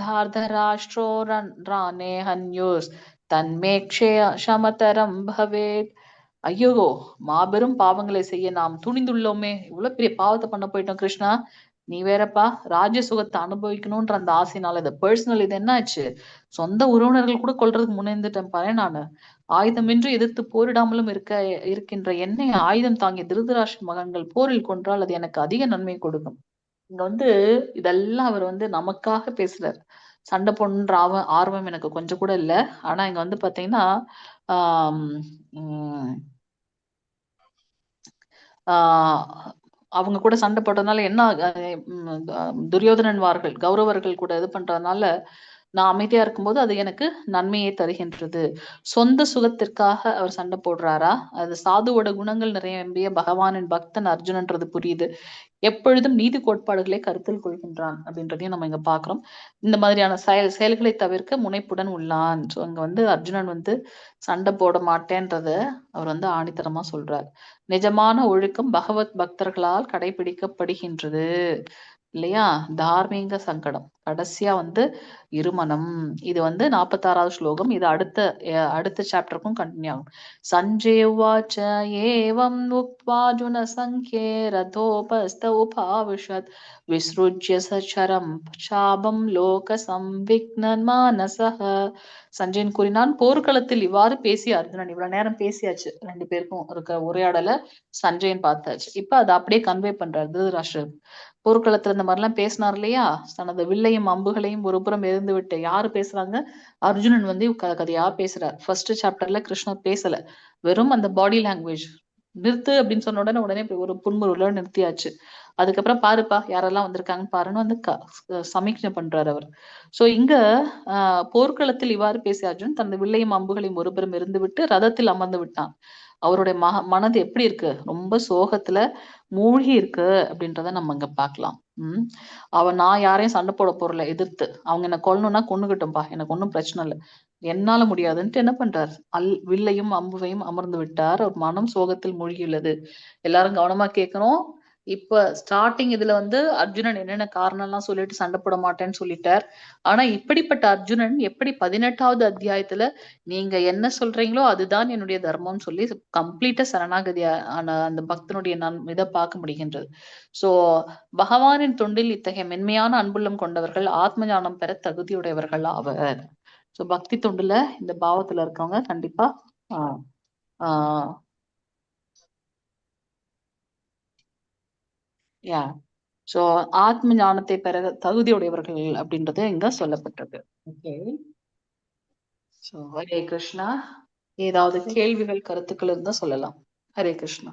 தார்தராஷ்ட்ரோ ரானே ஹன்யோஸ் தன்மேக்ஷே சமதரம் பவேத். ஐயோ, மாபெரும் பாவங்களை செய்ய நாம் துணிந்துள்ளோமே, இவ்வளவு பெரிய பாவத்தை பண்ண போயிட்டோம் கிருஷ்ணா, நீ வேறப்பா ராஜ்ய சுகத்தை அனுபவிக்கணும்ன்ற அந்த ஆசைனால இது பர்சனல், இது என்ன ஆச்சு, சொந்த உறவினர்கள் கூட கொல்றதுக்கு முன்னேந்துட்டேன் பாரு நானு. ஆயுதமின்றி எதிர்த்து போரிடாமலும் இருக்கின்ற என்னை ஆயுதம் தாங்கிய திருதராஷ்டிர மகன்கள் போரில் கொன்றால் அது எனக்கு அதிக நன்மை கொடுக்கும். இங்க வந்து இதெல்லாம் அவர் வந்து நமக்காக பேசுறாரு. சண்டை போடணுன்ற ஆர்வம் எனக்கு கொஞ்சம் கூட இல்லை. ஆனா இங்க வந்து பாத்தீங்கன்னா அவங்க கூட சண்டை போட்டதுனால என்ன, துரியோதனன்வார்கள் கௌரவர்கள் கூட இது பண்றதுனால நான் அமைதியா இருக்கும்போது அது எனக்கு நன்மையை தருகின்றது. சொந்த சுகத்திற்காக அவர் சண்டை போடுறாரா, அது சாதுவோட குணங்கள் நிறைய பகவானின் பக்தன் அர்ஜுனன்றது புரியுது. எப்பொழுதும் நீதி கோட்பாடுகளை கருத்தில் கொள்கின்றான் அப்படின்றதையும் நம்ம இங்க பாக்குறோம். இந்த மாதிரியான செயல்களை தவிர்க்க முனைப்புடன் உள்ளான். சோ அங்க வந்து அர்ஜுனன் வந்து சண்டை போட மாட்டேன்றத அவர் வந்து ஆணித்தரமா சொல்றார். நிஜமான ஒழுக்கம் பகவத் பக்தர்களால் கடைபிடிக்கப்படுகின்றது இல்லையா? தார்மீக சங்கடம் கடைசியா வந்து இருமனம். இது வந்து 46வது ஸ்லோகம். இது அடுத்த சாப்டருக்கும் கண்டினியூ ஆகும். சஞ்சய உவாச்ச ஏவம் உக்த்வார்ஜுன சங்கே ரதோபஸ்த உபாவிஷத் விஸ்ருஜ்ய சச்சரம் சாபம் லோக சம்விக்னன் மானசஹ. சஞ்சயன் கூறினான், போர்க்களத்தில் இவ்வாறு பேசிய அர்ஜுனன், இவ்வளவு நேரம் பேசியாச்சு, ரெண்டு பேருக்கும் இருக்க உரையாடல சஞ்சயன் பார்த்தாச்சு. இப்ப அதை அப்படியே கன்வே பண்றாரு திருதராஷ்டிரர். போர்க்களத்துல இந்த மாதிரிலாம் பேசினார் இல்லையா, தனது வில்லையும் அம்புகளையும் ஒரு புறம் எரிந்து விட்டு யாரு பேசுறாங்க, அர்ஜுனன் வந்து கதையா பேசுறார். ஃபர்ஸ்ட் சாப்டர்ல கிருஷ்ணர் பேசல, வெறும் அந்த பாடி லாங்குவேஜ் நிறுத்து அப்படின்னு சொன்ன உடனே ஒரு புன்முறுவல நிறுத்தியாச்சு. அதுக்கப்புறம் பாருப்பா யாரெல்லாம் வந்திருக்காங்கன்னு பாருன்னு வந்து சமீட்சை பண்றாரு அவர். சோ இங்க போர்க்களத்தில் இவ்வாறு பேசிய அர்ஜுன் தனது வில்லையும் அம்புகளையும் ஒருபுறம் இருந்து விட்டு ரதத்தில் அமர்ந்து விட்டான். அவருடைய மனது எப்படி இருக்கு, ரொம்ப சோகத்துல மூழ்கி இருக்கு அப்படின்றத நம்ம இங்க பாக்கலாம். நான் யாரையும் சண்டை போட போறல, எதிர்த்து அவங்க என்ன கொல்லணும்னா கொன்னுகிட்டோம்பா, எனக்கு ஒன்றும் பிரச்சனை இல்லை, என்னால முடியாதுன்ட்டு என்ன பண்றாரு, வில்லையும் அம்புவையும் அமர்ந்து விட்டார். அவர் மனம் சோகத்தில் மூழ்கியுள்ளது. எல்லாரும் கவனமா கேட்கணும். இப்ப ஸ்டார்டிங் இதுல வந்து அர்ஜுனன் என்னென்ன காரணம் எல்லாம் சொல்லிட்டு சண்டை போட மாட்டேன்னு சொல்லிட்டார். ஆனா இப்படிப்பட்ட அர்ஜுனன் எப்படி 18வது அத்தியாயத்துல நீங்க என்ன சொல்றீங்களோ அதுதான் என்னுடைய தர்மம் சொல்லி கம்ப்ளீட்டா சரணாகதி ஆன அந்த பக்தனுடைய இதை பார்க்க முடிகின்றது. சோ பகவானின் தொண்டில் இத்தகைய மென்மையான அன்புள்ளம் கொண்டவர்கள் ஆத்ம ஞானம் பெற தகுதியுடையவர்கள் ஆவர். சோ பக்தி தொண்டுல இந்த பாவத்துல இருக்கவங்க கண்டிப்பா சோ ஆத்ம ஞானத்தை பெற தகுதியுடையவர்கள் அப்படின்றது இங்க சொல்லப்பட்டது. Okay, so Hare Krishna. ஏதாவது கேள்விகள் கருத்துக்கள் இருந்தா சொல்லலாம். ஹரே கிருஷ்ணா.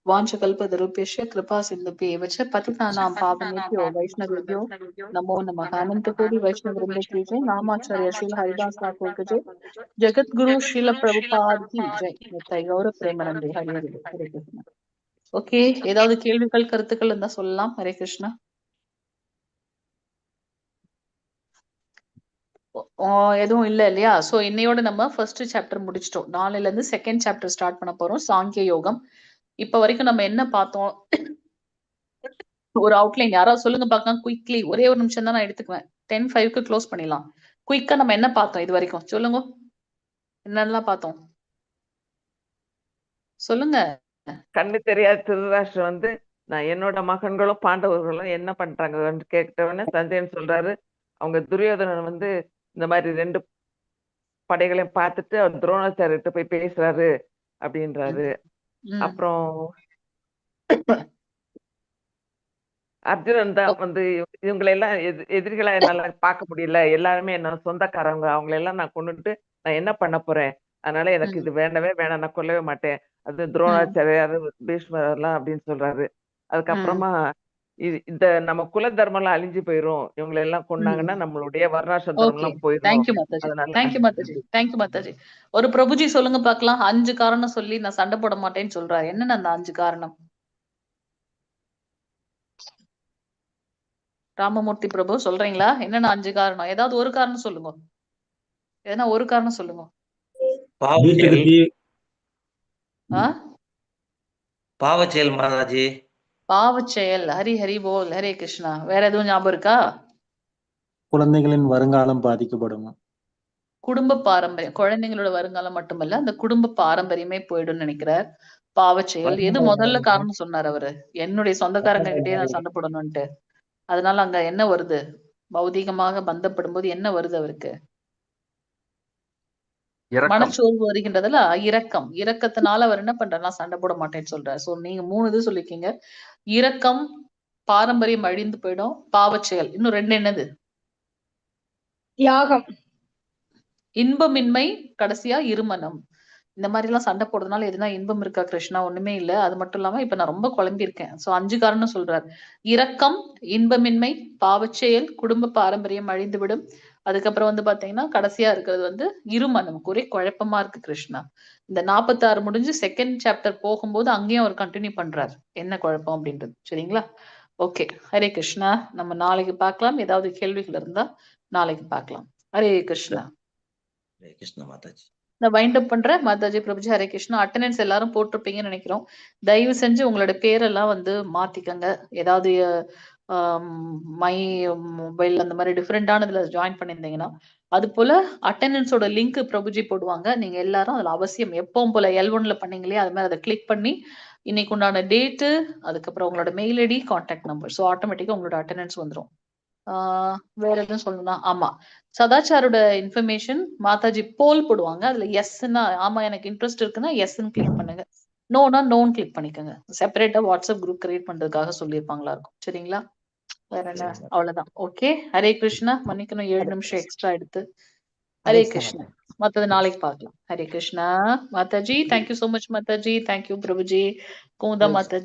வாஞ்சகல்பதருப்யஸ்ய கிருபா சிந்துப்யேவ ச பதிதானாம் பாவனேப்யோ வைஷ்ணவேப்யோ நமோ நமः. அனந்த கோடி வைஷ்ணவ वृंद की जय. नामाचार्य श्रील हरिदास ठाकुर की जय. जगत गुरु श्रील प्रभुपाद की जय. नित्य गौर प्रेमानंदे. हरि हरि हरे कृष्ण. ஓகே, ஏதாவது கேள்விகள் கருத்துக்கள் இருந்தா சொல்லலாம். ஹரே கிருஷ்ணா. எதுவும் இல்ல இல்லையா? சோ இன்னையோட நம்ம ஃபர்ஸ்ட் சாப்டர் முடிச்சிட்டோம். நாளைல இருந்து செகண்ட் சாப்டர் ஸ்டார்ட் பண்ண போறோம், சாங்கிய யோகம். இப்ப வரைக்கும் நம்ம என்ன பார்த்தோம்? ஒரு அவுட்லைன் யாராவது சொல்லுங்க பார்க்கலாம் குயிக்லி. ஒரே ஒரு நிமிஷம் தான் நான் எடுத்துக்குவேன். 10:05க்கு க்ளோஸ் பண்ணிடலாம். குயிக்கா நம்ம என்ன பார்த்தோம் இது வரைக்கும் சொல்லுங்க. என்னெல்லாம் பார்த்தோம் சொல்லுங்க. கண்ணு தெரியாத திருதராஷ்டிரர் வந்து நான் என்னோட மகன்களும் பாண்டவர்களும் என்ன பண்றாங்கன்னு கேட்டவொடனே சஞ்சயன் சொல்றாரு, அவங்க துரியோதனன் வந்து இந்த மாதிரி 2 படைகளையும் பார்த்துட்டு அவர் துரோணாச்சாரிட்ட போய் பேசுறாரு அப்படின்றாரு. அப்புறம் அர்ஜுனன் தான் வந்து இவங்களை எல்லாம் எதிரிகளா என்னால பார்க்க முடியல, எல்லாருமே என்ன சொந்தக்காரங்க, அவங்களை எல்லாம் நான் கொண்டுட்டு நான் என்ன பண்ண போறேன், அதனால எனக்கு இது வேண்டவே வேணாம், நான் கொல்லவே மாட்டேன், அது துரோணாச்சாரியார் பீஷ்மர் எல்லாம் அப்படின்னு சொல்றாரு. அதுக்கப்புறமா இந்த நம்ம குல தர்மம் எல்லாம் அழிஞ்சு போயிரும், இவங்களை எல்லாம் கொண்டாங்கன்னா நம்மளுடைய வர்ணாசிரமம் எல்லாம் போயிரும். தேங்க்யூ மாதாஜி. தேங்க்யூ மாதாஜி. ஒரு பிரபுஜி சொல்லுங்க பார்க்கலாம். 5 காரணம் சொல்லி நான் சண்டை போட மாட்டேன்னு சொல்றாரு. என்னன்னு அந்த 5 காரணம்? ராமமூர்த்தி பிரபு சொல்றீங்களா? என்னென்ன 5 காரணம்? ஏதாவது ஒரு காரணம் சொல்லுங்க. எதனா ஒரு காரணம் சொல்லுங்க. பாவச்செயல் மாதாஜி. பாவச்செயல். ஹரி ஹரி போல். ஹரே கிருஷ்ணா. வேற எதுவும் ஞாபகம் இருக்கா? குழந்தைகளின் வருங்காலம் பாதிக்கப்படும். குடும்ப பாரம்பரியம். குழந்தைங்களோட வருங்காலம் மட்டுமல்ல, அந்த குடும்ப பாரம்பரியமே போயிடும் நினைக்கிறார். பாவச்செயல். எது முதல்ல காரணம் சொன்னார் அவரு? என்னுடைய சொந்தக்காரங்க கிட்டே நான் சண்டை போடணும்ட்டு. அதனால அங்க என்ன வருது? பௌதீகமாக பந்தப்படும் போது என்ன வருது அவருக்கு? மனச்சோர்வு வருகின்றதுல இரக்கம். இரக்கத்தினால அவர் என்ன பண்றாருன்னா சண்டை போட மாட்டேன்னு சொல்றாரு. சோ நீங்க 3 இது சொல்லிருக்கீங்க. இரக்கம், பாரம்பரியம் அழிந்து போயிடும், பாவச்செயல். இன்னும் 2 என்னது? தியாகம், இன்பமின்மை, கடைசியா இருமனம். இந்த மாதிரி எல்லாம் சண்டை போடுறதுனால எதுனா இன்பம் இருக்கா கிருஷ்ணா? ஒண்ணுமே இல்ல. அது மட்டும் இல்லாம இப்ப நான் ரொம்ப குழம்பி இருக்கேன். சோ 5 காரணம் சொல்றாரு. இரக்கம், இன்பமின்மை, பாவச்செயல், குடும்ப பாரம்பரியம் அழிந்துவிடும். அதுக்கப்புறம் வந்து பாத்தீங்கன்னா கடைசியா இருக்கிறது வந்து இருமனம். ஒரே குழப்பமா இருக்கு கிருஷ்ணா. இந்த 46 முடிஞ்சு செகண்ட் சாப்டர் போகும்போது அங்கேயும் அவர் கண்டினியூ பண்றாரு என்ன குழப்பம் அப்படின்றது. சரிங்களா? ஓகே, ஹரே கிருஷ்ணா. நம்ம நாளைக்கு பார்க்கலாம். ஏதாவது கேள்விகள் இருந்தா நாளைக்கு பார்க்கலாம். ஹரே கிருஷ்ணா. ஹரே கிருஷ்ணா மாதாஜி. நான் வைண்ட் அப் பண்றேன். மாதாஜி பிரபுஜி. ஹரே கிருஷ்ணா. அட்டெண்டன்ஸ் எல்லாரும் போட்டிருப்பீங்கன்னு நினைக்கிறோம். தயவு செஞ்சு உங்களோட பேரெல்லாம் வந்து மாத்திக்கங்க. ஏதாவது மை மொபைல் அந்த மாதிரி டிஃப்ரெண்டானதுல ஜாயின் பண்ணியிருந்தீங்கன்னா அது போல அட்டெண்டன்ஸோட லிங்க் பிரபுஜி போடுவாங்க. நீங்க எல்லாரும் அதுல அவசியம் எப்பவும் போல L1ல பண்ணீங்களே அது மாதிரி அதை கிளிக் பண்ணி இன்னைக்கு உண்டான டேட்டு, அதுக்கப்புறம் உங்களோட mail ID, contact number, so ஆட்டோமேட்டிக்கா உங்களோட அட்டெண்டன்ஸ் வந்துடும். வேற எதுவும் சொல்லணும்னா ஆமா சதாச்சாரோட இன்ஃபர்மேஷன் மாதாஜி போல் போடுவாங்க. அதுல எஸ்ன்னா ஆமா எனக்கு இன்ட்ரெஸ்ட் இருக்குன்னா எஸ்ன்னு கிளிக் பண்ணுங்க, நோனா நோன் கிளிக் பண்ணிக்கோங்க. செப்பரேட்டா வாட்ஸ்அப் குரூப் கிரியேட் பண்றதுக்காக சொல்லியிருப்பாங்களா இருக்கும். சரிங்களா? வேற என்ன? அவ்வளவுதான். ஓகே, ஹரே கிருஷ்ணா. மன்னிக்கணும் 7 நிமிஷம் எக்ஸ்ட்ரா எடுத்து. ஹரே கிருஷ்ணா. மத்தது நாளைக்கு பார்க்கலாம். Hare Krishna. Mataji thank you so much. Mataji thank you. Prabhuji, Kumudha Mataji.